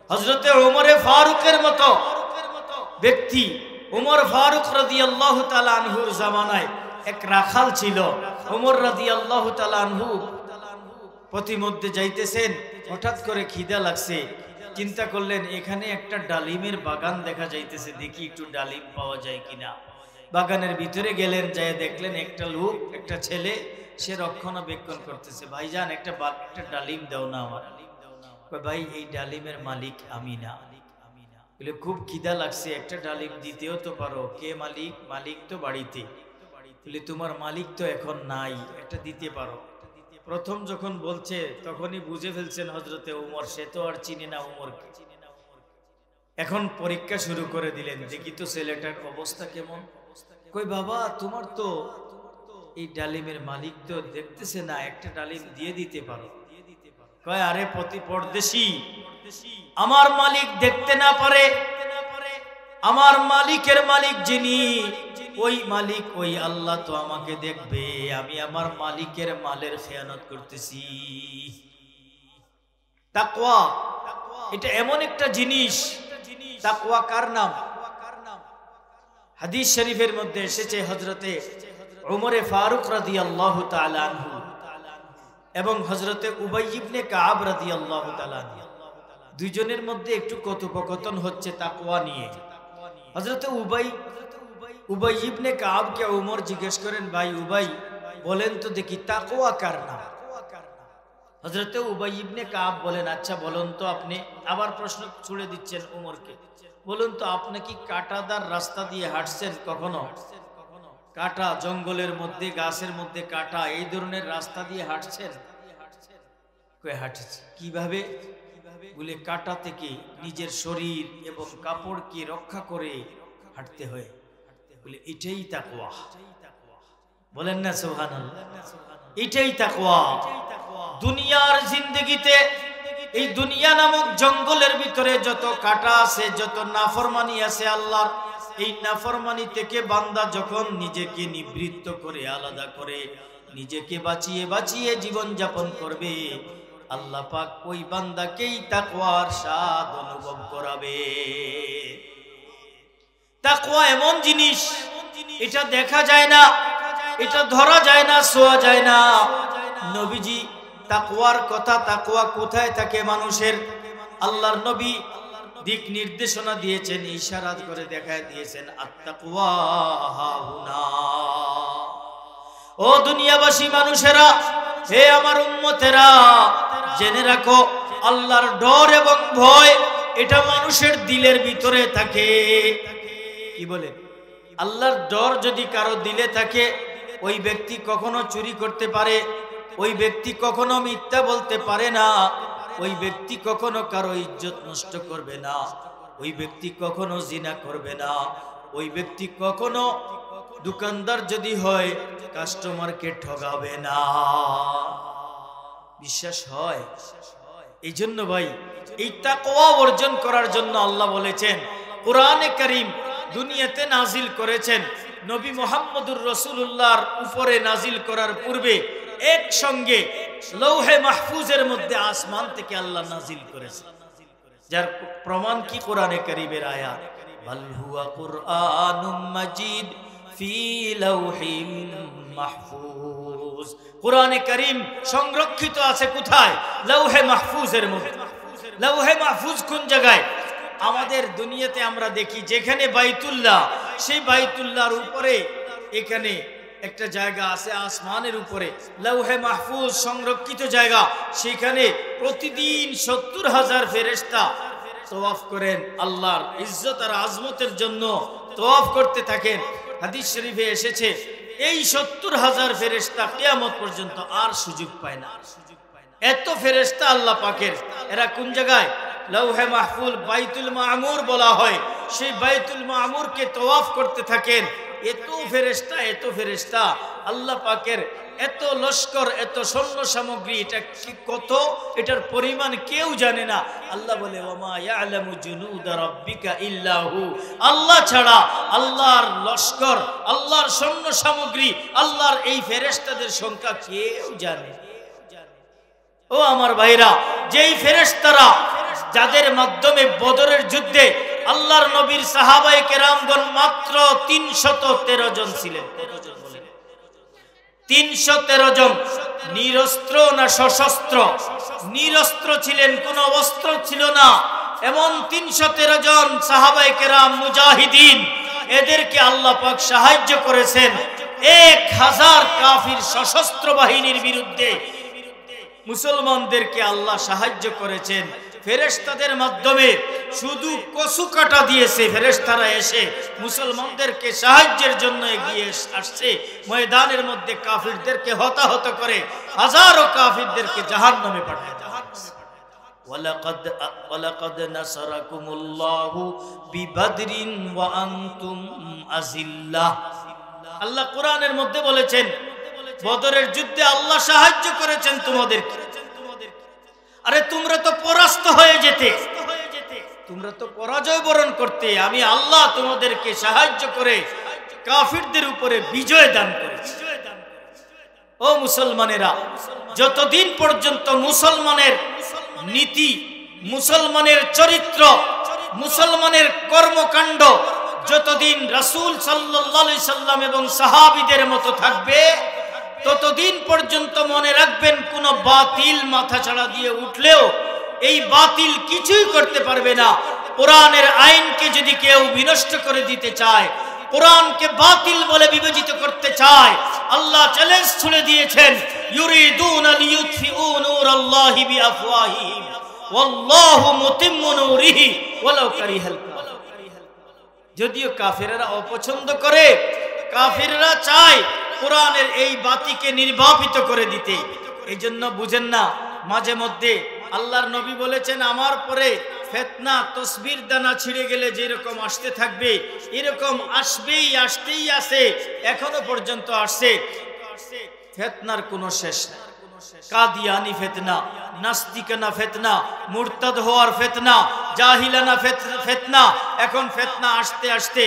হযরতে ওমরে ফারুকের মতো ব্যক্তি, ওমর ফারুক রাদিয়াল্লাহু তাআলা আনহুর জামানায় এক রাখাল ছিল। ওমর রাদিয়াল্লাহু তাআলা আনহু পথিমধ্যে যাইতেছেন, হঠাৎ করে খিদা লাগছে, চিন্তা করলেন এখানে একটা ডালিমের বাগান দেখা যাইতেছে, দেখি একটু ডালিম পাওয়া যায় কিনা। বাগানের ভিতরে গেলেন, যায় দেখলেন একটা লোক, একটা ছেলে, সে রক্ষণাবেক্ষণ করতেছে। ভাইজান একটা ডালিম দাও না আমার। ভাই এই ডালিমের মালিক আমি না। বলে খুব খিদা লাগছে, একটা ডালিম দিতেও তো পারো। কে মালিক? মালিক তো বাড়িতে। বলে তোমার মালিক তো এখন নাই, একটা দিতে পারো। প্রথম যখন বলছে তখনই বুঝে ফেলছেন হযরতে ওমর, সে তো আর চিনে না ওমরকে। এখন পরীক্ষা শুরু করে দিলেন, দেখি তো ছেলেটার অবস্থা কেমন। কই বাবা তোমার তো এই ডালিমের মালিক তো দেখতেছে না, একটা ডালিম দিয়ে দিতে পারো। কয় আরে পরদেশী, আমার মালিক দেখতে না পারে, আমার মালিকের মালিক যিনি, ওই মালিক ওই আল্লাহ তো আমাকে দেখবে, আমি আমার মালিকের মালের খেয়ানত করতেছি। তাকওয়া এটা এমন একটা জিনিস। তাকওয়া কার নাম? হাদিস শরীফের মধ্যে এসেছে হযরতে ওমরে ফারুক রাদিয়াল্লাহু তাআলা আনহু এবং হযরতে উবাই ইবনে কাব রাদিয়াল্লাহু তাআলা আনহু, দুইজনের মধ্যে একটু কথোপকথন হচ্ছে তাকওয়া নিয়ে। হযরতে উবাই ইবনে কাবকে ওমর জিজ্ঞেস করেন, ভাই উবাই বলেন তো দেখি তাকওয়া কার নাম? হযরতে উবাই ইবনে কাব বলেন, আচ্ছা বলুন তো আপনি। আবার প্রশ্ন ছুড়ে দিচ্ছেন ওমরকে, বলুন তো আপনি কি কাঁটাদার রাস্তা দিয়ে হাঁটছেন কখনো? কাঁটা, জঙ্গলের মধ্যে, গাছের মধ্যে কাঁটা, এই ধরনের রাস্তা দিয়ে হাঁটছেন? কই হাঁটেছি। কিভাবে? বলে কাঁটা থেকে নিজের শরীর এবং কাপড়কে রক্ষা করে হাঁটতে হয়। বলে এটাই তাকওয়া। বলেন না সুবহানাল্লাহ। এটাই তাকওয়া। দুনিয়ার জিন্দেগিতে, এই দুনিয়া নামক জঙ্গলের ভিতরে যত কাঁটা আছে, যত নাফরমানি আছে আল্লাহর, এই নাফরমানি থেকে বান্দা যখন নিজেকে নিবৃত্ত করে, আলাদা করে, নিজেকে বাঁচিয়ে বাঁচিয়ে জীবন যাপন করবে, আল্লাহ পাক ওই বান্দাকেই তাকওয়ার স্বাদ অনুভব করাবে। তাকওয়া এমন জিনিস, এটা দেখা যায় না, এটা ধরা যায় না, ছোঁয়া যায় না। নবীজি তাকওয়ার কথা, তাকওয়া কোথায় থাকে মানুষের, আল্লাহর নবী দিক নির্দেশনা দিয়েছেন, ইশারাত করে দেখায় দিয়েছেন, আত-তাকওয়া হাহুনা। ও দুনিয়াবাসী মানুষেরা, হে আমার উম্মতেরা, জেনে রাখো আল্লাহর ডর এবং ভয় এটা মানুষের দিলের ভিতরে থাকে। কি বলে? আল্লাহর ডর যদি কারো দিলে থাকে, ওই ব্যক্তি কখনো চুরি করতে পারে, ওই ব্যক্তি কখনো মিথ্যা বলতে পারে না, ওই ব্যক্তি কখনো কারো ইজ্জত নষ্ট করবে না, ওই ব্যক্তি কখনো জিনা করবে না, ওই ব্যক্তি কখনো দোকানদার যদি হয় কাস্টমারকে ঠগাবে না। বিশ্বাস হয়? এই জন্য ভাই এই তাকওয়া অর্জন করার জন্য আল্লাহ বলেছেন, কোরআনে কারীম দুনিয়াতে নাজিল করেছেন, নবী মুহাম্মদুর রাসূলুল্লাহর উপরে নাজিল করার পূর্বে একসঙ্গে লৌহে মাহফুজের মধ্যে আসমান থেকে আল্লাহ নাজিল করেছেন। যার প্রমাণ কি? কোরআনে কারীমের আয়াত, বাল হুয়া কুরআনুম মাজিদ ফি লাউহিম মাহফুজ। কোরআনে কারীম সংরক্ষিত আছে কোথায়? লৌহে মাহফুজের মধ্যে। লৌহে মাহফুজ কোন জায়গায়? আমাদের দুনিয়াতে আমরা দেখি যেখানে বাইতুল্লাহ, সেই বাইতুল্লাহর উপরে এখানে একটা জায়গা আছে আসমানের উপরে, লৌহে মাহফুজ সংরক্ষিত জায়গা, সেখানে প্রতিদিন ৭০,০০০ ফেরেশতা তওয়াফ করেন, আল্লাহর ইজ্জত আর আজমতের জন্য তওয়াফ করতে থাকেন। হাদিস শরীফে এসেছে এই ৭০,০০০ ফেরেশতা কিয়ামত পর্যন্ত আর সুযোগ পায় না। এত ফেরেশতা আল্লাহ পাকের, এরা কোন জায়গায়? লৌহে মাহফুজ, বাইতুল মামুর বলা হয়, সেই বাইতুল মামুরকে তওয়াফ করতে থাকেন। এত ফেরেশতা, এত ফেরেশতা, আল্লাহ পাকের এত লস্কর, এত সৈন্য সামগ্রী, এটা কি কত, এটার পরিমাণ কেউ জানে না। আল্লাহ বলে, ওমা ইয়ালামু জুনুদা রাব্বিকা ইল্লা হু, আল্লাহ ছাড়া আল্লাহর লস্কর, আল্লাহর সৈন্য সামগ্রী, আল্লাহর এই ফেরেশতাদের সংখ্যা কেউ জানে। ও আমার ভাইরা, যেই ফেরেশতারা যাদের মাধ্যমে বদরের যুদ্ধে আল্লাহর নবীর সাহাবায়ে কেরামগণ মাত্র 313 জন ছিলেন। 313 জন। নিরস্ত্র না সশস্ত্র? নিরস্ত্র ছিলেন, কোনো অস্ত্র ছিল না। এমন 313 জন সাহাবায়ে কেরাম মুজাহিদিন, এদেরকে আল্লাহ পাক সাহায্য করেছেন 1000 কাফির সশস্ত্র বাহিনীর বিরুদ্ধে। মুসলমানদেরকে আল্লাহ সাহায্য করেছেন ফেরেশতাদের মাধ্যমে। শুধু কসু কাটা দিয়েছে, ফেরেশতারা এসে মুসলমানদেরকে সাহায্যের জন্য এগিয়ে আসছে। ময়দানের মধ্যে কাফিরদেরকে হতাহত করে হাজারো কাফিরদেরকে জাহান্নামে পাঠায়। ওয়ালাকাদ নাসারাকুমুল্লাহু বিবাদরিন ওয়া আনতুম আযিল্লাহ। আল্লাহ কোরআনের মধ্যে বলেছেন বদরের যুদ্ধে আল্লাহ সাহায্য করেছেন তোমাদেরকে। আরে তোমরা তো পরাস্ত হয়ে যেতে, তোমরা তো পরাজয় বরণ করতে, আমি আল্লাহ তোমাদেরকে সাহায্য করে কাফিরদের উপরে বিজয় দান করেছি। ও মুসলমানেরা, যতদিন পর্যন্ত মুসলমানের নীতি, মুসলমানের চরিত্র, মুসলমানের কর্মকাণ্ড যতদিন রাসূল সাল্লাল্লাহু আলাইহি সাল্লাম এবং সাহাবীদের মতো থাকবে, ততদিন পর্যন্ত মনে রাখবেন কোন বাতিল মাথাছাড়া দিয়ে উঠলেও এই বাতিল কিছুই করতে পারবে না। কোরআনের আইনকে যদি কেউ বিনষ্ট করে দিতে চায়, কোরআনকে বাতিল বলে বিবেচিত করতে চায়, আল্লাহ চ্যালেঞ্জ ছুড়ে দিয়েছেন, ইউরিদুনা লিইউতফিউ নূরাল্লাহি বিআফওয়াহিহিম ওয়াল্লাহু মুতিম্মু নূরিহি ওয়ালাউ কারিহাল কাফিরুন। যদিও কাফেররা অপছন্দ করে, কাফেররা চায় কোরআনের এই বাতিকে নির্বাপিত করে দিতে। এই জন্য বুঝেন না, মাঝে মধ্যে আল্লাহর নবী বলেছেন আমার পরে ফিতনা তসবির দানা ছিঁড়ে গেলে যেরকম আসতে থাকবে, এরকম আসবেই, আসতেই আছে, এখনো পর্যন্ত আসছে। ফিতনার কোনো শেষ নেই। কাদিয়ানি ফিতনা, নাস্তিকানা ফিতনা, মুরতাদ হওয়ার ফিতনা, জাহিলানা ফিতনা, এখন ফিতনা আসতে আসতে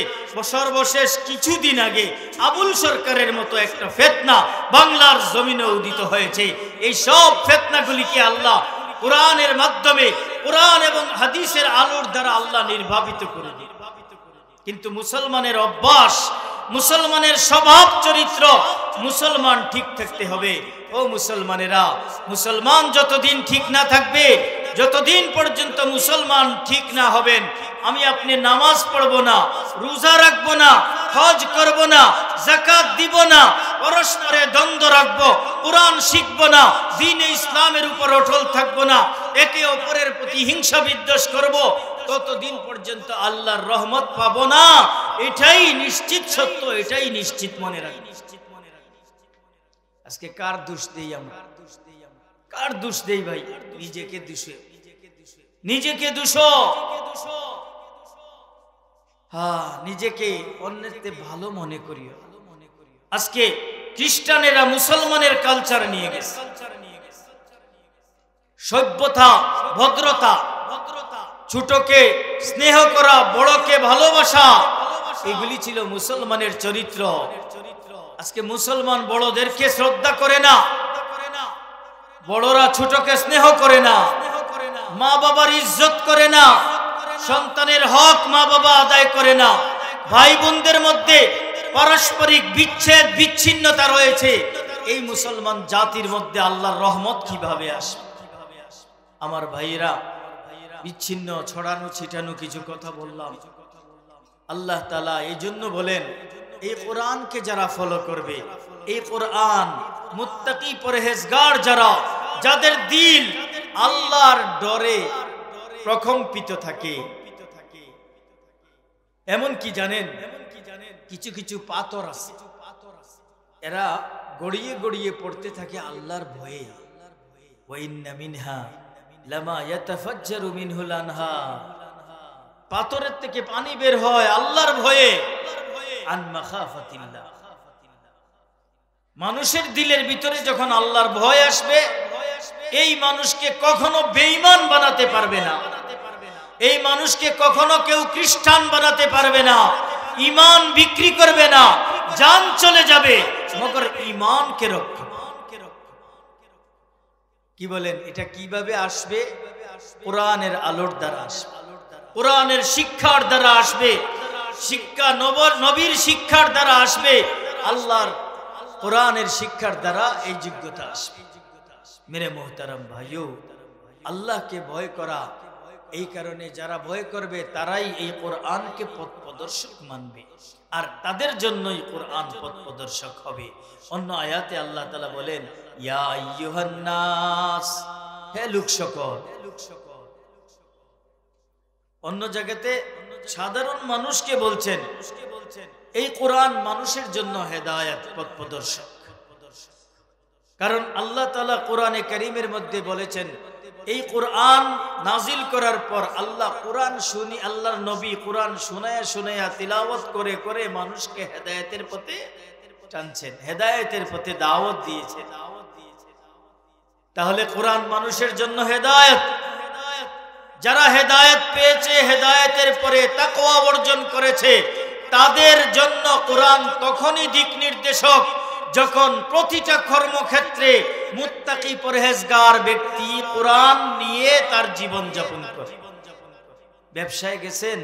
সর্বশেষ কিছুদিন আগে আবুল সরকারের মতো একটা ফিতনা বাংলার জমিনে উদিত হয়েছে। এই সব ফিতনাগুলিকে আল্লাহ কোরআনের মাধ্যমে, কোরআন এবং হাদিসের আলোর দ্বারা আল্লাহ নির্বাপিত করে দেন। কিন্তু মুসলমানের অভ্যাস, মুসলমানের স্বভাব চরিত্র, মুসলমান ঠিক থাকতে হবে। ও মুসলমানেরা, মুসলমান যতদিন ঠিক না থাকবে, যতদিন পর্যন্ত মুসলমান ঠিক না হবেন, আমি আপনি নামাজ পড়ব না, রোজা রাখব না, হজ করব না, যাকাত দিব না, পরস্পরে দ্বন্দ্ব রাখবো, কোরআন শিখব না, দ্বীনে ইসলামের উপর অটল থাকব না, একে অপরের প্রতি হিংসা বিদ্বেষ করব, ততদিন পর্যন্ত আল্লাহর রহমত পাবো না। এটাই নিশ্চিত সত্য, এটাই নিশ্চিত মনে রাখি। আজকে কার দোষ দেই আমরা? কার দোষ দেই ভাই? নিজেকে দোষে, নিজেকে দোষ। হ্যাঁ, নিজেকে অন্যের চেয়ে ভালো মনে করি। আজকে খ্রিস্টানেরা মুসলমানের কালচার নিয়ে গেছে, সভ্যতা, ভদ্রতা, ছোটকে স্নেহ করা, বড়কে ভালোবাসা, এগুলি ছিল মুসলমানের চরিত্র। আজকে মুসলমান বড়দেরকে শ্রদ্ধা করে না, বড়রা ছোটকে স্নেহ করে না, মা বাবার ইজ্জত করে না, সন্তানের হক মা বাবা আদায় করে না, ভাই বোনদের মধ্যে পারস্পরিক বিচ্ছেদ, বিচ্ছিন্নতা রয়েছে। এই মুসলমান জাতির মধ্যে আল্লাহর রহমত কিভাবে আসবে? আমার ভাইয়েরা, বিচ্ছিন্ন, ছড়ানো ছিটানো কিছু কথা বললাম। আল্লাহ তাআলা এই জন্য বলেন, এই কোরআনকে যারা ফলো করবে, এই কোরআন মুত্তাকি পরহেজগার যারা, যাদের দিল আল্লাহর ডরে প্রকম্পিত থাকে, এমন কি জানেন, কিছু কিছু পাথর আছে, এরা গড়িয়ে গড়িয়ে পড়তে থাকে আল্লাহর ভয়ে। ওয়া ইন্না মিনহা লামা ইয়াতাফাজ্জারু মিনহুল আনহার, পাথরের থেকে পানি বের হয় আল্লাহর ভয়ে। আন মাখাফাতিল্লাহ, মানুষের দিলের ভিতরে যখন আল্লাহর ভয় আসবে, এই মানুষকে কখনো বেঈমান বানাতে পারবে না, এই মানুষকে কখনো কেউ খ্রিস্টান বানাতে পারবে না, ঈমান বিক্রি করবে না, জান চলে যাবে, মগর ঈমানকে রক্ষা। কি বলেন, এটা কিভাবে আসবে? কোরআনের আলোর দ্বারা আসবে, কোরআনের শিক্ষার দ্বারা আসবে, শিক্ষা নবীর শিক্ষার দ্বারা আসবে, আল্লাহর কোরআনের শিক্ষার দ্বারা এই যোগ্যতা আসবে। মেরে মোহতারাম ভাইও, আল্লাহকে ভয় করা, এই কারণে যারা ভয় করবে তারাই এই কোরআনকে পথ প্রদর্শক মানবে, আর তাদের জন্যই কোরআন পথ প্রদর্শক হবে। অন্য আয়াতে আল্লাহ তাআলা বলেন, ইয়া আইয়ুহান নাস, হে লোক সকল। অন্য জায়গাতে সাধারণ মানুষকে বলছেন, এই কোরআন মানুষের জন্য হেদায়েত, পথ প্রদর্শক। কারণ আল্লাহ তাআলা কোরআনে কারীমের মধ্যে বলেছেন, এই কোরআন নাজিল করার পর আল্লাহ কোরআন শুনি, আল্লাহর নবী কোরআন শুনায়া শুনায়া তিলাওয়াত করে করে মানুষকে হেদায়েতের পথে টানছেন, হেদায়েতের পথে দাওয়াত দিয়েছেন। তাহলে কোরআন মানুষের জন্য হেদায়েত। যারা হেদায়েত পেয়েছে, হেদায়েতের পরে তাকওয়া অর্জন করেছে, তাদের জন্য কোরআন তখনই দিক নির্দেশক যখন প্রতিটা কর্মক্ষেত্রে মুত্তাকি পরহেজগার ব্যক্তি কোরআন নিয়ে তার জীবন যাপন করে। ব্যবসায় গেছেন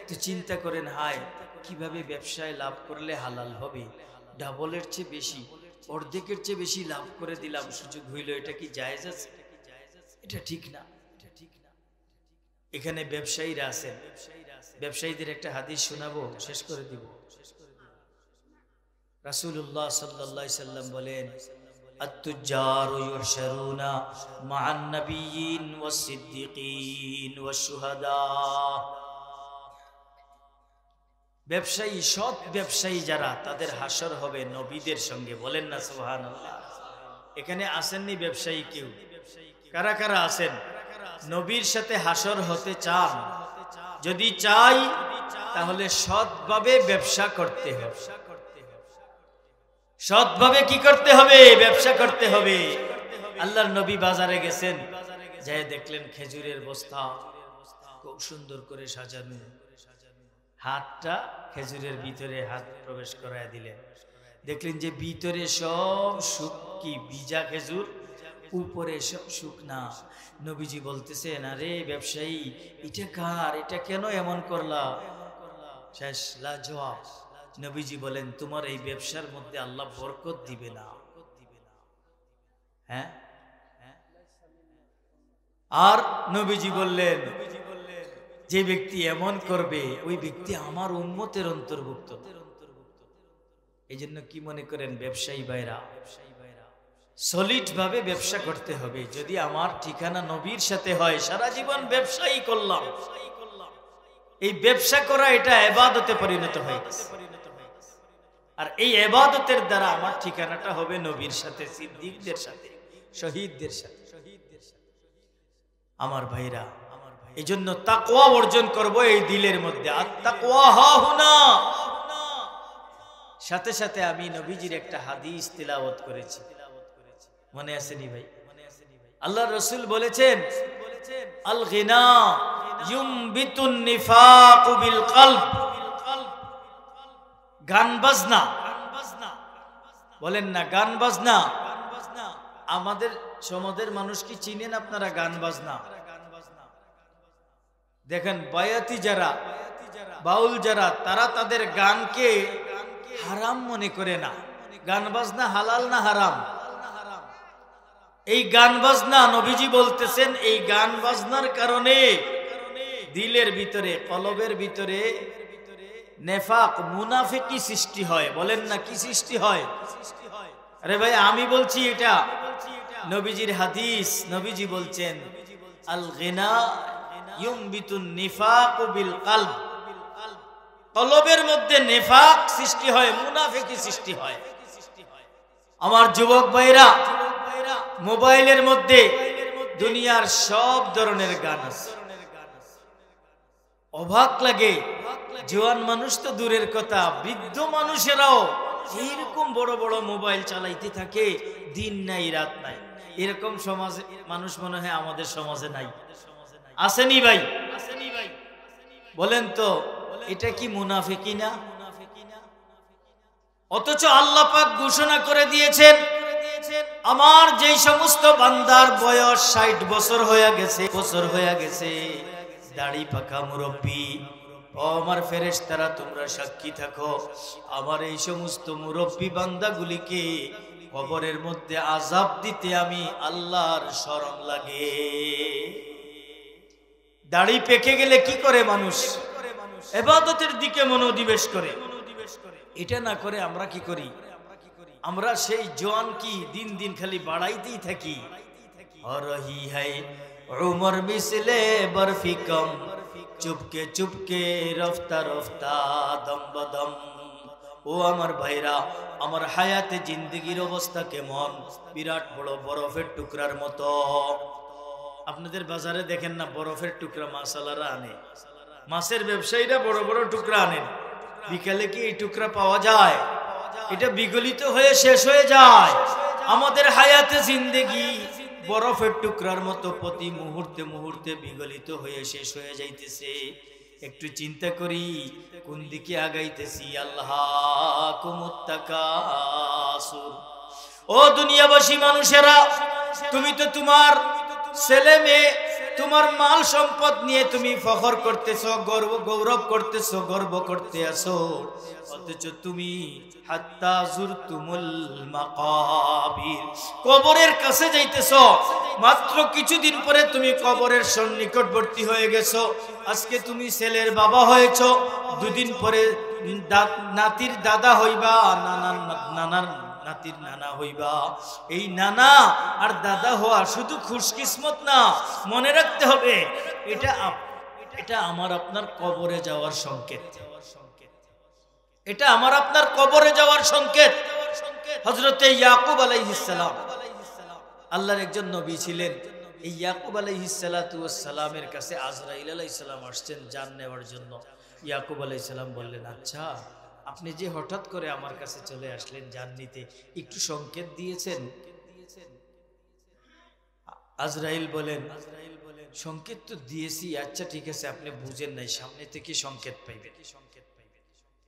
তো চিন্তা করেন, হায় কিভাবে ব্যবসায় লাভ করলে হালাল হবে, ডাবলের চেয়ে বেশি, অর্ধেকের চেয়ে বেশি লাভ করে দিলাম, সুযোগ হইল, এটা কি জায়েজ আছে? এটা ঠিক না। এখানে ব্যবসায়ীরা আছেন, ব্যবসায়ীদের একটা হাদিস শোনাবো, শেষ করে দিব। রাসূলুল্লাহ সাল্লাল্লাহু আলাইহি সাল্লাম বলেন, আত-তুজ্জারু ইউহশারুনা মা'আন নাবিয়্যিন ওয়াস-সিদ্দিকিন ওয়াশ-শুহাদা। ব্যবসায়ী, সৎ ব্যবসায়ী যারা, তাদের হাসর হবে নবীদের সঙ্গে। বলেন না সুবহানাল্লাহ। এখানে আসেননি ব্যবসায়ী কেউ? কারা কারা আছেন নবীর সাথে হাসর হতে চান? যদি চাই তাহলে সৎভাবে ব্যবসা করতে হবে। সৎভাবে কি করতে হবে? ব্যবসা করতে হবে। আল্লাহর নবী বাজারে গেছেন, যায় দেখলেন খেজুরের বস্তা খুব সুন্দর করে সাজানো, হাতটা খেজুরের ভিতরে হাত প্রবেশ করায় দিলেন, দেখলেন যে ভিতরে সব শুকি ভিজা খেজুর, উপরে সব শুকনা। নবীজি বলতেছেন, আরে ব্যবসায়ী, এটা কার? এটা কেন এমন করলা? শেষ লাজবাব। নবীজি বলেন, তোমার এই ব্যবসার মধ্যে আল্লাহ বরকত দিবে না। হ্যাঁ, আর নবীজি বললেন, যে ব্যক্তি এমন করবে ওই ব্যক্তি আমার উম্মতের অন্তর্ভুক্ত। এই জন্য কি মনে করেন ব্যবসায়ী ভাইরা, সলিড ভাবে ব্যবসা করতে হবে। যদি আমার ঠিকানা নবীর সাথে হয়, সারা জীবন ব্যবসায়ী করলাম, এই ব্যবসা করা এটা ইবাদতে পরিণত হয়ে গেছে। আর এই ইবাদতের দ্বারা আমার ঠিকানাটা হবে নবীর সাথে, সিদ্দিকদের সাথে, শহীদদের সাথে। আমার ভাইরা, এই জন্য তাকওয়া অর্জন করব এই দিলের মধ্যে। আর তাকওয়া হাহুনা। সাথে সাথে আমি নবীজির একটা হাদিস তিলাওয়াত করেছি, মনে আসেনি ভাই? আল্লাহর রাসূল বলেছেন, আল গিনা ইউমবিতুন নিফাক বিল কলব। গান বাজনা, বলেন না গান বাজনা। আমাদের সমাজের মানুষ কি চিনেন আপনারা গান বাজনা? দেখেন বায়াতি যারা, বাউল যারা, তারা তাদের গানকে হারাম মনে করে না। গান বাজনা হালাল না হারাম? এই গান বাজনা, নবীজি বলতেছেন, এই গান বাজনার কারণে দিলের ভিতরে, কলবের ভিতরে নেফাক, মুনাফিকি সৃষ্টি হয়। বলেন না কি সৃষ্টি হয়? আরে ভাই আমি বলছি, এটা নবীজির হাদিস। নবীজি বলছেন, আল গিনা ইউমবিতুন নিফাক বিল কলব। কলবের মধ্যে নেফাক সৃষ্টি হয়, মুনাফিকি সৃষ্টি হয়। আমার যুবক ভাইরা, মোবাইলের মধ্যে দুনিয়ার সব ধরনের গান আছে। অবাক লাগে, জওয়ান মানুষ তো দূরের কথা, বৃদ্ধ মানুষেরাও এইরকম বড় বড় মোবাইল চালাইতে থাকে, দিন নাই রাত নাই। এরকম সমাজে মানুষ মনে হয় আমাদের সমাজে নাই। আসেনি ভাই? বলেন তো, এটা কি মুনাফিকি না? অথচ আল্লাহ পাক ঘোষণা করে দিয়েছেন, আমার যেই সমস্ত বান্দার বয়স 60 বছর হয়ে গেছে, দাড়ি পাকা মুরব্বী, ও আমার ফেরেশতারা তোমরা সাক্ষী থাকো, আমার এই সমস্ত মুরব্বী বান্দাগুলিকে কবরের মধ্যে আযাব দিতে আমি আল্লাহর শরম লাগে। দাড়ি পেকে গেলে কি করে মানুষ? ইবাদতের দিকে মনোনিবেশ করে। এটা না করে আমরা কি করি? আমরা সেই জোয়ান কি দিন দিন খালি বাড়াইতেই থাকি। রহি হায় উমর মিসলে বরফি কম, চুপকে চুপকে রফতা রফতা দম বদম। ও আমার ভাইরা, আমার হায়াতে জিন্দেগির অবস্থা কেমন? বিরাট বড় বরফের টুকরার মতো। আপনাদের বাজারে দেখেন না বরফের টুকরা মাছওয়ালারা আনে, মাছের ব্যবসায়ীরা বড় বড় টুকরা আনেন। বিকালে কি এই টুকরা পাওয়া যায়? এটা বিগলিত হয়ে শেষ হয়ে যায়। আমাদের হায়াতে জিন্দেগি বরফের টুকরার মতো প্রতি মুহূর্তে মুহূর্তে বিগলিত হয়ে শেষ হয়ে যাইতেছে। একটু চিন্তা করি কোন দিকে আগাইতেছি। আল্লাহ কুমুত্তাকাসুর। ও দুনিয়াবাসী মানুষেরা, তুমি তো তোমার ছেলে মেয়ে, তোমার মাল সম্পদ নিয়ে তুমি ফখর করতেছো, গৌরব করতেছো, গর্ব করতে আসো, অথচ তুমি হাত্তা যুরতুমুল মাকাবির, কবরের কাছে যাইতেছো। মাত্র কিছুদিন পরে তুমি কবরের সন্নিকটবর্তী হয়ে গেছো। আজকে তুমি ছেলের বাবা হয়েছো, দুদিন পরে নাতির দাদা হইবা, নানার নাতির নানা হইবা। এই নানা আর দাদা হওয়া শুধু খুশকিসমত না, মনে রাখতে হবে এটা আমার আপনার কবরে যাওয়ার সংকেত। এটা আমার আপনার কবরে যাওয়ার সংকেত। হযরতে ইয়াকুব আলাইহিস সালাম আল্লাহর একজন নবী ছিলেন। এই ইয়াকুব আলাইহিস সালাতু ওয়াস সালামের কাছে আজরাইল আলাইহিস সালাম আসছেন জান নেওয়ার জন্য। ইয়াকুব আলাইহিস সালাম বললেন, আচ্ছা আপনি যে হঠাৎ করে আমার কাছে চলে আসলেন জান নিতে, একটু সংকেত দিয়েছেন? আজরাইল বলেন, সংকেত তো দিয়েছি। আচ্ছা ঠিক আছে, আপনি বুঝেন নাই, সামনে থেকে সংকেত পাইবেন।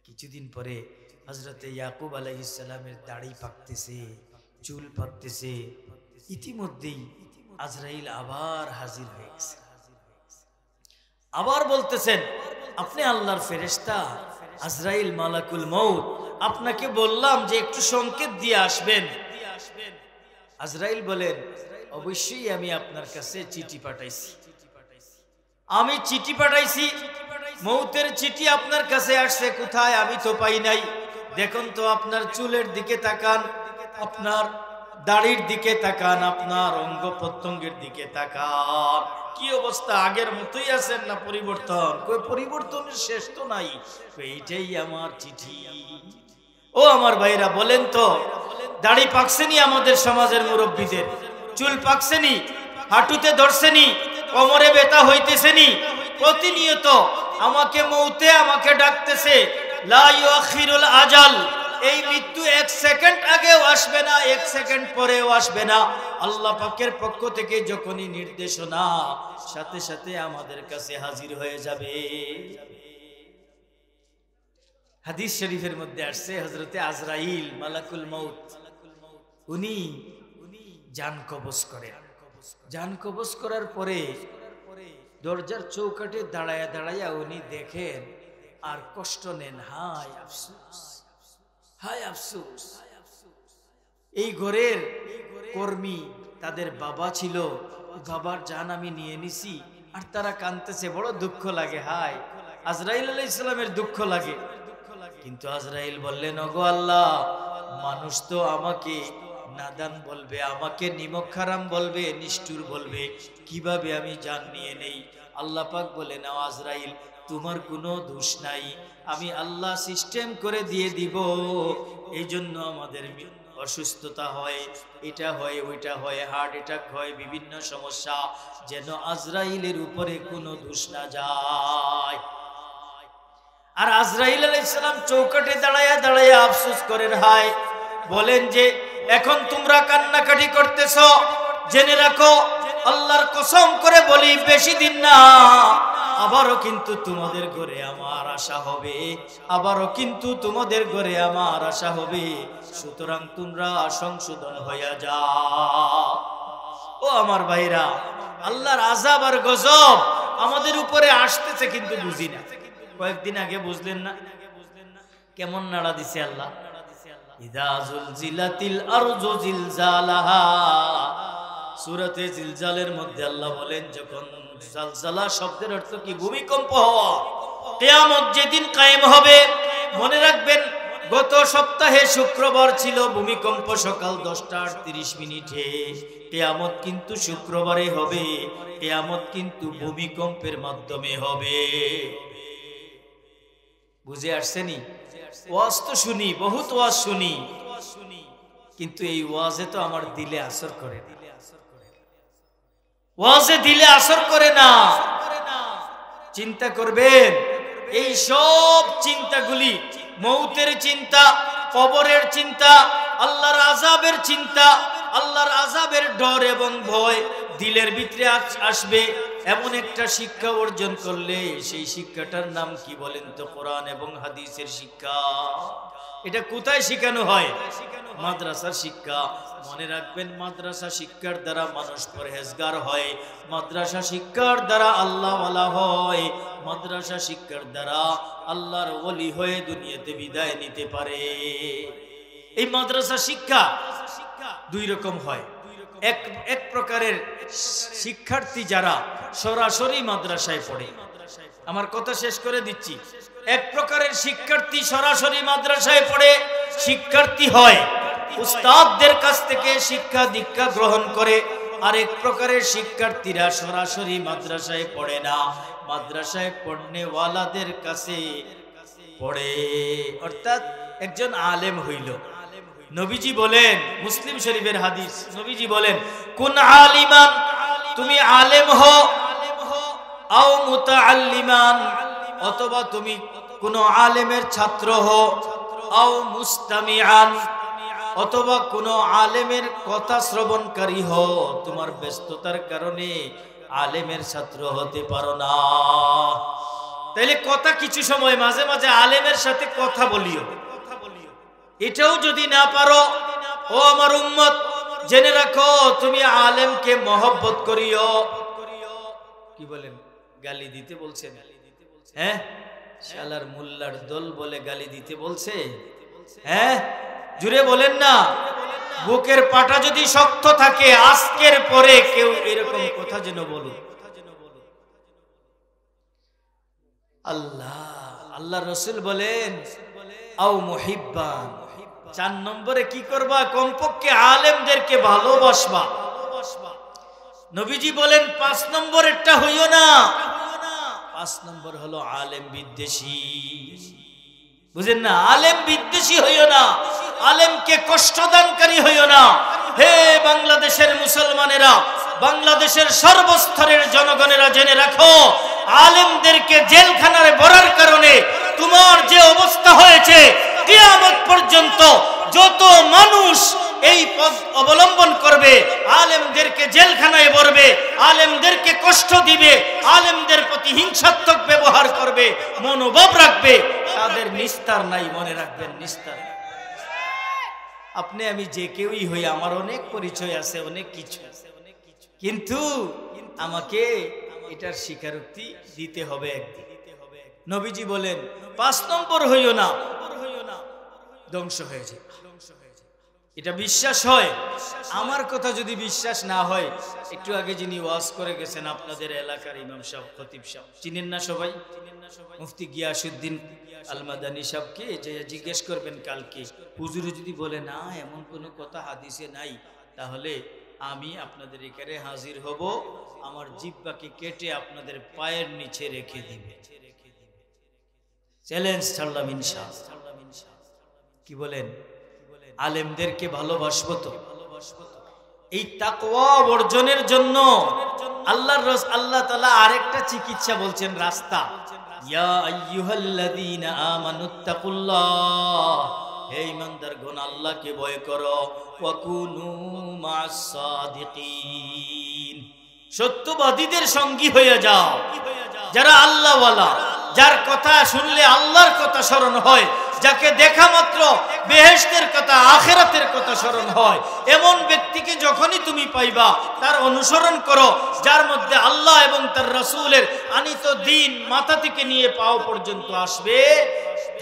কিছুদিন পরে হযরতে ইয়াকুব আলাইহিস সালামের দাড়ি পাকতেছে, চুল পাকতেছে। ইতিমধ্যেই আজরাইল আবার হাজির হয়ে গেছে। আবার বলতেছেন, আপনি আল্লাহর ফেরেশতা আজরাইল মালাকুল মউত, আপনাকে বললাম যে একটু সংকেত দিয়ে আসবেন। আজরাইল বলেন, অবশ্যই আমি আপনার কাছে চিঠি পাঠাইছি। আমি চিঠি পাঠাইছি, মউতের চিঠি আপনার কাছে আসছে। কোথায়? আমি তো পাই নাই। দেখুন তো, আপনার চুলের দিকে তাকান, আপনার দাড়ির দিকে তাকান, আপনার অঙ্গ প্রত্যঙ্গের দিকে তাকান। কি অবস্থা? আগের মতোই আছেন না পরিবর্তন? কই পরিবর্তনের শেষ তো নাই। এইটাই আমার চিঠি। ও আমার ভাইরা, বলেন তো, দাড়ি পাকছেনি আমাদের সমাজের মুরব্বীদের? চুল পাকছেনি? হাঁটুতে ধরছেনি? কোমরে ব্যথা হইতেছেনি? প্রতিনিয়ত আমাকে মউতে আমাকে ডাকতেছে। লা ইউখিরুল আজাল, এই মৃত্যু 1 সেকেন্ড আগেও আসবে না, 1 সেকেন্ড পরেও আসবে না। আল্লাহ পাকের পক্ষ থেকে যখনই নির্দেশনা, সাথে সাথে আমাদের কাছে হাজির হয়ে যাবে। হাদিস শরীফের মধ্যে আসছে, হযরতে আজরাইল মালাকুল মউত উনি জান কবজ করেন। জান কবজ করার পরে দরজার চৌকাঠে দাঁড়ায়া দাঁড়াইয়া উনি দেখেন আর কষ্ট নেন। হায় আফসোস, হায় আফসোস। এই ঘরের কর্মী তাদের বাবা ছিল, বাবার জান আমি নিয়ে নিছি, আর তারা কাঁদতেছে, বড় দুঃখ লাগে। হায়, আজরাইল আলাইহিস সালামের দুঃখ লাগে। কিন্তু আজরাইল বললেন, ওগো আল্লাহ, মানুষ তো আমাকে নাদান বলবে, আমাকে নিমক হারাম বলবে, নিষ্ঠুর বলবে, কিভাবে আমি জান নিয়ে নেই? আল্লাহ পাক বলে, নাও আজরাইল, তোমার কোনো দোষ নাই, আমি আল্লাহ সিস্টেম করে দিয়ে দিব। এই জন্য আমাদের অসুস্থতা হয়, এটা হয়, ওইটা হয়, হার্ট অ্যাটাক হয়, বিভিন্ন সমস্যা, যেন আজরাইলের উপরে কোনো দোষ না যায়। আর আজরাইল আলাইহিস সালাম চৌকাঠে দাঁড়ায়া দাঁড়ায়া আফসোস করেন। হায়, বলেন যে এখন তোমরা কান্নাকাটি করতেছো, জেনে রাখো আল্লাহর কসম করে বলি, বেশি দিন না, আবারও কিন্তু তোমাদের ঘরে আমার আশা হবে, আবারও কিন্তু তোমাদের ঘরে আমার আশা হবে, সুতরাং তোমরা সংশোধন হইয়া যাও। ও আমার ভাইরা, আল্লাহর আযাব আর গজব আমাদের উপরে আসতেছে কিন্তু বুঝি না। কয়েকদিন আগে বুঝলেন না কেমন নাড়া দিছে আল্লাহ, ইযা যুলজিলাতিল আরজু জিলজালাহা। সূরাতে জিলজালের মধ্যে আল্লাহ বলেন যখন জালজালা শব্দের অর্থ কি? ভূমিকম্প হওয়া। কিয়ামত যেদিন কায়েম হবে, মনে রাখবেন গত সপ্তাহে শুক্রবার ছিল ভূমিকম্প সকাল 10:30 কিয়ামত কিন্তু শুক্রবারে হবে, কিয়ামত কিন্তু ভূমিকম্পের মাধ্যমে হবে। বুঝে আসছেনি? ওয়াজ তো শুনি, বহুত ওয়াজ শুনি, কিন্তু এই ওয়াজে তো আমার দিলে আসর করে না। ওয়াজে দিলে আসর করে না। চিন্তা করবেন, এই সব চিন্তাগুলি, মৌতের চিন্তা, কবরের চিন্তা, আল্লাহর আযাবের চিন্তা, আল্লাহর আযাবের ডর এবং ভয় দিলের ভিতরে আসবে। এমন একটা শিক্ষা অর্জন করলে সেই শিক্ষাটার নাম কি বলেন তো? কোরআন এবং হাদিসের শিক্ষা। এটা কোথায় শেখানো হয়? মাদ্রাসার শিক্ষা। মনে রাখবেন, মাদ্রাসা শিক্ষার দ্বারা মানুষ পরহেজগার হয়, মাদ্রাসা শিক্ষার দ্বারা আল্লাহওয়ালা হয়, মাদ্রাসা শিক্ষার দ্বারা আল্লাহর ওলি হয়ে দুনিয়াতে বিদায় নিতে পারে। এই মাদ্রাসা শিক্ষা দুই রকম হয়। এক প্রকারের শিক্ষার্থী যারা সরাসরি মাদ্রাসায় পড়ে, আমার কথা শেষ করে দিচ্ছি। এক প্রকারের শিক্ষার্থী সরাসরি মাদ্রাসায় পড়ে শিক্ষার্থী হয়, উস্তাদদের কাছ থেকে শিক্ষা দীক্ষা গ্রহণ করে। আর এক প্রকারের শিক্ষার্থীরা সরাসরি মাদ্রাসায় পড়ে না, মাদ্রাসায় পড়নেওয়ালাদের কাছে পড়ে। অর্থাৎ একজন আলেম হইল। নবীজি বলেন, মুসলিম শরীফের হাদিস, নবীজি বলেন, কুন আলিমান, তুমি আলেম হও, আও মুতাআল্লিমান, অথবা তুমি কোন আলেমের ছাত্র হও, আও মুস্তামিআন, অথবা কোন আলেমের কথা শ্রবণকারী হও। তোমার ব্যস্ততার কারণে আলেমের ছাত্র হতে পারো না। তাইলে কথা কিছু সময় মাঝে মাঝে আলেমের সাথে কথা বলিও। এটাও যদি না পারো, ও আমার উম্মত, জেনে রাখো তুমি আলেমকে মহব্বত করিও। কি বলেন? গালি দিতে বলছেন? হ্যাঁ, শালার মোল্লার দল বলে গালি দিতে বলছে? হ্যাঁ, জুড়ে বলেন না। বুকের পাটা যদি শক্ত থাকে, আজকের পরে কেউ এরকম কথা যেন বলুন। আল্লাহ রাসূল বলেন, আও মুহিব্বান, 4 নম্বরে কি করবা? কমপক্ষে আলেমদেরকে ভালোবাসবা। নবীজি বলেন 5 নম্বরেরটা হইও না। 5 নম্বর হলো আলেম বিদ্বেষী। বুঝেন না? আলেম বিদ্বেষী হইও না, আলেমকে কষ্টদানকারী হইও না। হে বাংলাদেশের মুসলমানেরা, বাংলাদেশের সর্বস্তরের জনগণেরা জেনে রাখো, আলেমদেরকে জেলখানায় ভরার কারণে তোমার যে অবস্থা হয়েছে, কিয়ামত পর্যন্ত যত মানুষ এই পথ অবলম্বন করবে, আলেমদেরকে জেলখানায় ভরবে, আলেমদেরকে কষ্ট দিবে, আলেমদের প্রতি হিংসাত্মক ব্যবহার করবে, মনোভাব রাখবে, তাদের নিস্তার নাই। মনে রাখবেন, নিস্তার। আপনি আমি যে কেউই হই, আমার অনেক পরিচয় আছে, অনেক কিছু আছে, কিন্তু আমাকে এটার স্বীকারোক্তি দিতে হবে একদিন। নবীজি বলেন 5 নম্বর হইও না, ধ্বংস হয়ে যায়। এটা বিশ্বাস হয়? আমার কথা যদি বিশ্বাস না হয়, একটু আগে যিনি ওয়াজ করে গেছেন আপনাদের এলাকার ইমাম সাহেব, খতিব সাহেব, চিনেন না সবাই? মুফতি গিয়াসউদ্দিন আল মাদানী সাহেবকে যে জিজ্ঞেস করবেন কালকে, হুজুর যদি বলে না এমন কোনো কথা হাদিসে নাই, তাহলে আমি আপনাদের এখানে হাজির হব, আমার জিহ্বাকে কেটে আপনাদের পায়ের নিচে রেখে দিবে। চ্যালেঞ্জ ছাড়লাম ইনশাআল্লাহ। কি বলেন? আলেমদেরকে ভালোবাসবো তো। এই তাকওয়া অর্জনের জন্য আল্লাহ তাআলা আরেকটা চিকিৎসা বলছেন, রাস্তা। ইয়া আইয়ুহাল্লাযীনা আমানুত্তাকুল্লাহ, হে ঈমানদারগণ আল্লাহকে ভয় করো, ওয়া কুনু মা'আস সাদিকিন, সত্যবাদীদের সঙ্গী হয়ে যাও। যারা আল্লাহওয়ালা, যার কথা শুনলে আল্লাহর কথা স্মরণ হয়, যাকে দেখা মাত্র বেহেশতের কথা আখিরাতের কথা স্মরণ হয়, এমন ব্যক্তিকে যখনই তুমি পাইবা তার অনুসরণ করো, যার মধ্যে আল্লাহ এবং তার রাসূলের আনিত দ্বীন মাথা থেকে নিয়ে পাও পর্যন্ত আসবে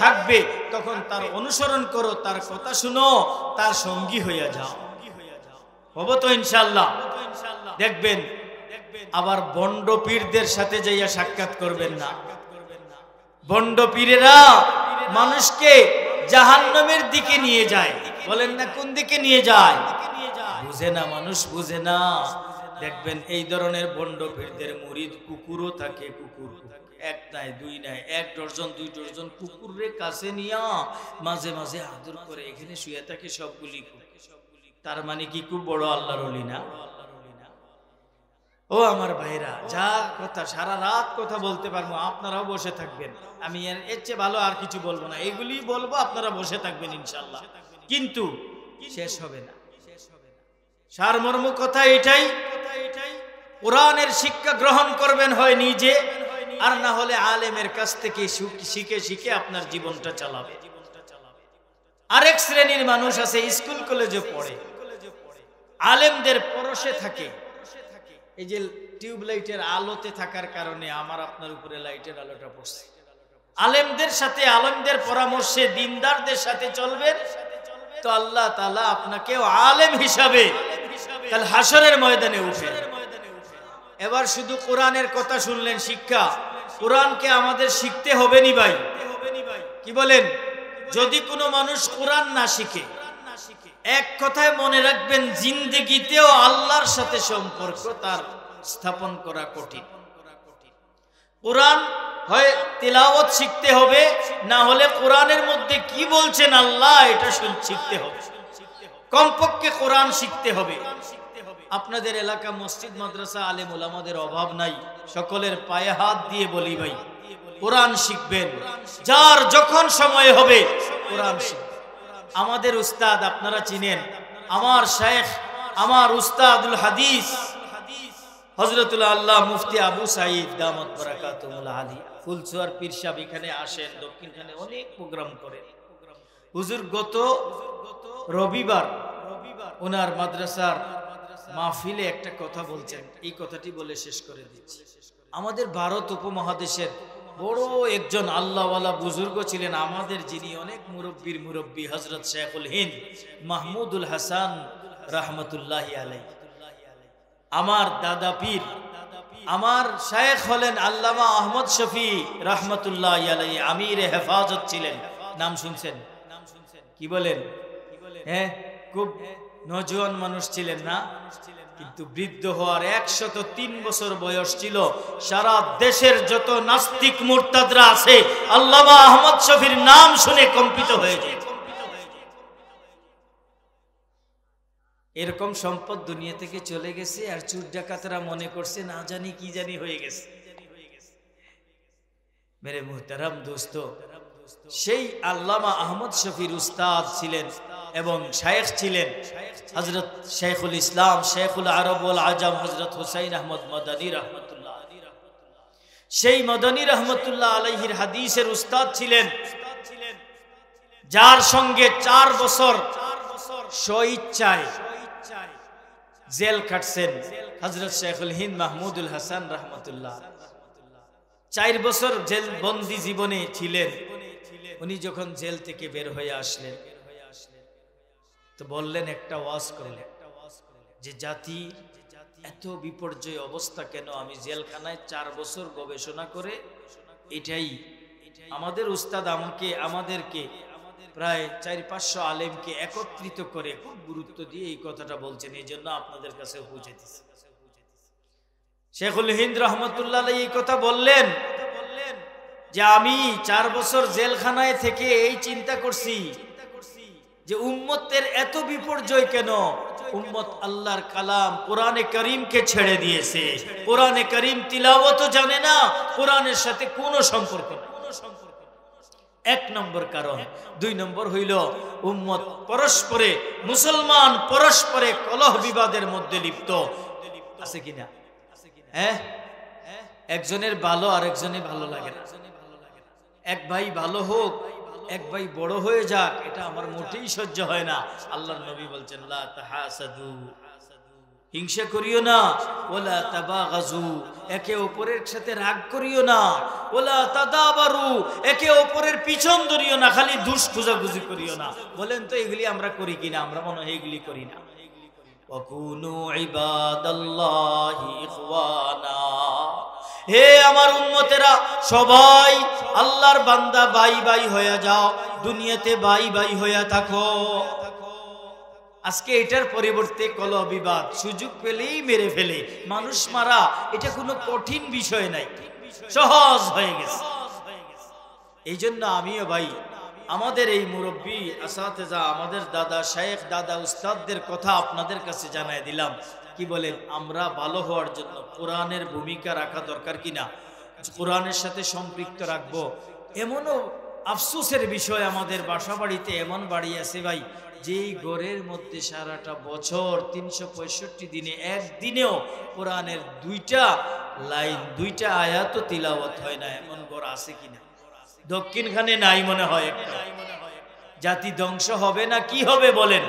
থাকবে, তখন তার অনুসরণ করো, তার কথা শুনো, তার সঙ্গী হইয়া যাও। হবো তো ইনশাআল্লাহ। দেখবেন আবার বন্ড পীরদের সাথে যাইয়া সাক্ষাৎ করবেন না। বন্ড পীরেরা মানুষকে জাহান্নামের দিকে নিয়ে যায়, বলেন না কোন দিকে নিয়ে যায়? বুঝে না, মানুষ বুঝে না। দেখবেন এই ধরনের বন্ড পীরদের মুরিদ কুকুরও থাকে, কুকুর এক নাই দুই নাই, 1 ডজন 2 ডজন কুকুরে কাছে নিয়া মাঝে মাঝে আদর করে, এখানে শুয়ে থাকে সবগুলি। তার মানে কি খুব বড় আল্লাহর ওলি না? ও আমার ভাইরা, যা কথা সারা রাত কথা বলতে পারবো, আপনারাও বসে থাকবেন, আমি এর চেয়ে ভালো আর কিছু বলবো না, এগুলি বলবো, আপনারা বসে থাকবেন ইনশাআল্লাহ, কিন্তু শেষ হবে না। সারমর্ম কথা এটাই, কোরআনের শিক্ষা গ্রহণ করবেন হয় নিজে, আর না হলে আলেমের কাছ থেকে শিখে শিখে আপনার জীবনটা চালাবে। আরেক শ্রেণীর মানুষ আছে স্কুল কলেজে পড়ে, আলেমদের পরশে থাকে। এই যে টিউবলাইটের আলোতে থাকার কারণে আমার আপনার উপরে লাইটের আলোটা পড়ছে। আলেমদের সাথে, আলেমদের পরামর্শে দিনদারদের সাথে চলবেন, তো আল্লাহ তাআলা আপনাকেও আলেম হিসাবে কাল হাসরের ময়দানে উঠে। এবার শুধু কোরআনের কথা শুনলেন, শিক্ষা, কোরআনকে আমাদের শিখতে হবে নি ভাই? কি বলেন? যদি কোনো মানুষ কোরআন না শিখে, এক কথায় মনে রাখবেন, জিন্দেগিতেও আল্লাহর সাথে সম্পর্ক তার স্থাপন করা কঠিন। কোরআন হয় তিলাওয়াত শিখতে হবে, না হলে কোরআনের মধ্যে কি বলছেন আল্লাহ এটা শিখতে হবে। কমপক্ষে কোরআন শিখতে হবে। আপনাদের এলাকা মসজিদ মাদ্রাসা আলেম ওলামাদের অভাব নাই, সকলের পায়ে হাত দিয়ে বলি ভাই, কোরআন শিখবেন, যার যখন সময় হবে কোরআন শিখবেন। আমাদের উস্তাদ আপনারা চিনেন, আমার শেখ, আমার উস্তাদুল হাদিস হযরতুল আল্লাহ মুফতি আবু সাঈদ দামাত বারাকাতুহুল আলী ফুলচুয়ার পীর সাহেব এখানে আসেন, দক্ষিণখানে অনেক প্রোগ্রাম করেন। হুজুর গত রবিবার ওনার মাদ্রাসার মাহফিলে একটা কথা বলছেন, এই কথাটি বলে শেষ করে দিচ্ছি। আমাদের ভারত উপমহাদেশের বড় একজন আল্লাহওয়ালা বুজুর্গ ছিলেন আমাদের, যিনি অনেক মুরব্বীর মুরব্বী, হযরত শেখুল হিন্দ মাহমুদুল হাসান রাহমাতুল্লাহি আলাইহি। আমার দাদা পীর, আমার শায়েখ হলেন আল্লামা আহমদ শফি রাহমাতুল্লাহি আলাইহি, আমিরে হেফাজত ছিলেন। নাম শুনছেন? কি বলেন? হ্যাঁ, খুব নওজোয়ান মানুষ ছিলেন না, কিন্তু বৃদ্ধ হওয়ার 103 বছর বয়স ছিল। সারা দেশের যত নাস্তিক মুরতাদরা আছে আল্লামা আহমদ শফির নাম শুনে কম্পিত হয়ে যায়। এরকম সম্পদ দুনিয়া থেকে চলে গেছে, আর চোর ডাকাতরা মনে করছে না জানি কি জানি হয়ে গেছে। মেরে মুহতারাম দোস্ত, সেই আল্লামা আহমদ শফির উস্তাদ ছিলেন এবং শায়েখ ছিলেন হযরত শেখুল ইসলাম শেখুল আরব ওয়াল আজম হযরত হুসাইন আহমদ মাদানী রাহমাতুল্লাহ। সেই মাদানী রাহমাতুল্লাহ আলাইহির হাদিসের উস্তাদ ছিলেন, যার সঙ্গে 4 বছর স্বইচ্ছায় জেল কাটছেন হযরত শেখুল হিন্দ মাহমুদুল হাসান রাহমাতুল্লাহ। 4 বছর জেল বন্দি জীবনে ছিলেন। উনি যখন জেল থেকে বের হয়ে আসলেন তো বললেন, একটা ওয়াজ করলেন যে জাতি এত বিপর্যয় অবস্থা কেন? আমি জেলখানায় 4 বছর গবেষণা করে, এটাই আমাদের উস্তাদ আমাদেরকে প্রায় 400-500 আলেমকে একত্রিত করে খুব গুরুত্ব দিয়ে এই কথাটা বলছেন, এই জন্য আপনাদের কাছে পৌঁছে দিচ্ছি। শেখুল হিন্দ রহমতুল্লাহ এই কথা বললেন যে আমি 4 বছর জেলখানায় থেকে এই চিন্তা করছি যে উম্মতের এত বিপর্যয় কেন? উম্মত আল্লাহর কালাম কোরআনে কারীমকে ছেড়ে দিয়েছে, কোরআনে কারীম তিলাওয়াতও জানে না, কোরআনের সাথে কোনো সম্পর্ক নেই। 1 নম্বর কারণ। 2 নম্বর হইল উম্মত পরস্পরে, মুসলমান পরস্পরে কলহ বিবাদের মধ্যে লিপ্ত আছে কিনা? হ্যাঁ, একজনের ভালো আরেকজনের ভালো লাগে না। এক ভাই ভালো হোক, এক ভাই বড় হয়ে যাক, এটা আমার মোটেই সহ্য হয় না। আল্লাহর নবী বলছেন লা তাহাসাদু, হিংসা করিও না, ওয়ালা তাবাগাজু, একে অপরের সাথে রাগ করিও না, ওয়ালা তাদাবারু, একে অপরের পিছন ধরিও না, খালি দুষ খুঁজাখুঁজি করিও না। বলেন তো এগুলি আমরা করি কিনা? আমরা মনে হয় এগুলি করি না। ওয়াকুনু ইবাদাল্লাহি ইখওয়ানা, হে আমার উম্মতেরা, সবাই আল্লাহর বান্দা, ভাই ভাই হয়ে যাও, দুনিয়াতে ভাই ভাই হয়ে থাকো। আজকে এটার পরিবর্তে কলহ বিবাদ, সুযোগ পেলেই মেরে ফেলে, মানুষ মারা এটা কোনো কঠিন বিষয় নাই, সহজ হয়ে গেছে। এই জন্য আমিও ভাই আমাদের এই মুরব্বী আসাতেজা, আমাদের দাদা শায়েখ, দাদা উস্তাদদের কথা আপনাদের কাছে জানাই দিলাম। কি বলেন? আমরা ভালো হওয়ার জন্য কোরআনের ভূমিকা রাখা দরকার কিনা, কোরআনের সাথে সম্পৃক্ত রাখবো। এমনও আফসোসের বিষয়, আমাদের বাসা বাড়িতে এমন বাড়ি আছে ভাই, যেই ঘরের মধ্যে সারাটা বছর 365 দিনে একদিনেও কোরআনের 2টা লাইন, 2টা আয়াত তিলাওয়াত হয় না, এমন ঘর আছে কিনা? দক্ষিণখানে নাই মনে হয় একটা। জাতি ধ্বংস হবে না কি হবে বলেন?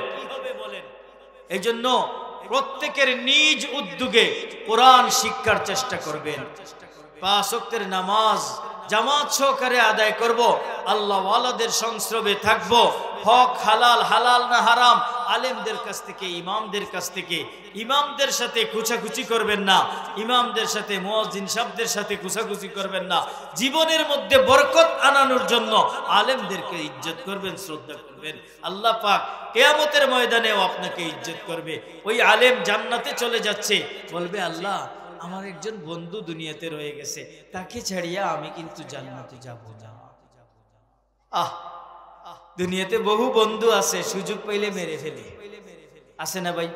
এই জন্য প্রত্যেকের নিজ উদ্যোগে কোরআন শিক্ষার চেষ্টা করবেন। 5 ওয়াক্তের নামাজ জামাত সহকারে আদায় করব, আল্লাহ ওয়ালাদের সংস্রবে থাকব, হক হালাল, হালাল না হারাম আলেমদের কাছ থেকে, ইমামদের কাছ থেকে। ইমামদের সাথে খুচাখুচি করবেন না, ইমামদের সাথে, মুয়াজ্জিন সাহেবদের সাথে খুচাখুচি করবেন না। জীবনের মধ্যে বরকত আনানোর জন্য আলেমদেরকে ইজ্জত করবেন, শ্রদ্ধা করবেন। আল্লাহ পাক কিয়ামতের ময়দানেও আপনাকে ইজ্জত করবে। ওই আলেম জান্নাতে চলে যাচ্ছে, বলবে আল্লাহ আমার একজন বন্ধু দুনিয়াতে রয়ে গেছে, তাকে ছাড়িয়া আমি কিন্তু জান্নাতে যাব না। আহ, দুনিয়াতে বহু বন্ধু আছে, সুযোগ পাইলে মেরে ফেলে, আছে না ভাই?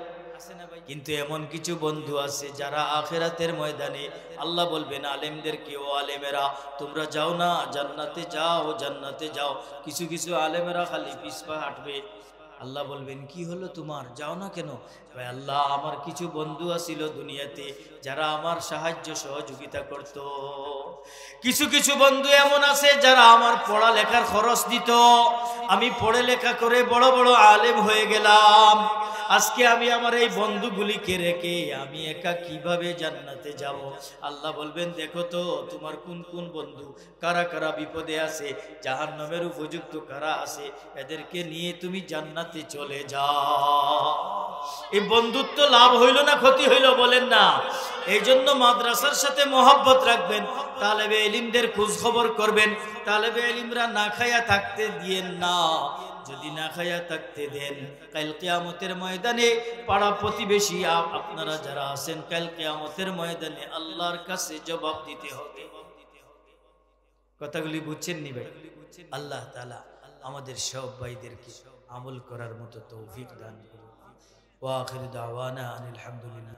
কিন্তু এমন কিছু বন্ধু আছে যারা আখিরাতের ময়দানে আল্লাহ বলবেন আলেমদেরকে, ও আলেমেরা তোমরা যাও না জান্নাতে, যাও জান্নাতে যাও। কিছু কিছু আলেমেরা খালি পিছপা হাঁটবে। আল্লাহ বলবেন কি হলো তোমার, যাও না কেন? ভাই আল্লাহ আমার কিছু বন্ধু আছিল দুনিয়াতে যারা আমার সাহায্য সহযোগিতা করত। কিছু কিছু বন্ধু এমন আছে যারা আমার পড়ালেখার খরচ দিত। আমি পড়ে লেখা করে বড় বড় আলেম হয়ে গেলাম। আজকে আমি আমার এই বন্ধুগুলিকে রেখে আমি একা কিভাবে জান্নাতে যাব? আল্লাহ বলবেন দেখো তো তোমার কোন কোন বন্ধু, কারা কারা বিপদে আছে, জাহান্নামের উপযুক্ত কারা আছে, এদেরকে নিয়ে তুমি জান্নাতে চলে যাও। এই বন্ধুত্ব লাভ হইল না ক্ষতি হইল বলেন না? এই জন্য মাদ্রাসার সাথে মহব্বত রাখবেন, তালেবে ইলমদের খোঁজ খবর করবেন। তালেবে ইলমরা না খায়া থাকতে দিয়েন না। যদি না খায়া থাকতে দেন, কাল কিয়ামতের ময়দানে পাড়া প্রতিবেশী আপনারা যারা আছেন, কাল কিয়ামতের ময়দানে আল্লাহর কাছে জবাব দিতে হবে। কথাগুলি বুঝছেন নি ভাই? আল্লাহ তাআলা আমাদের সব ভাইদেরকে আমল করার মতো তৌফিক দান করুন। ওয়া আখিরু দাওয়ানা আলহামদুলিল্লাহ।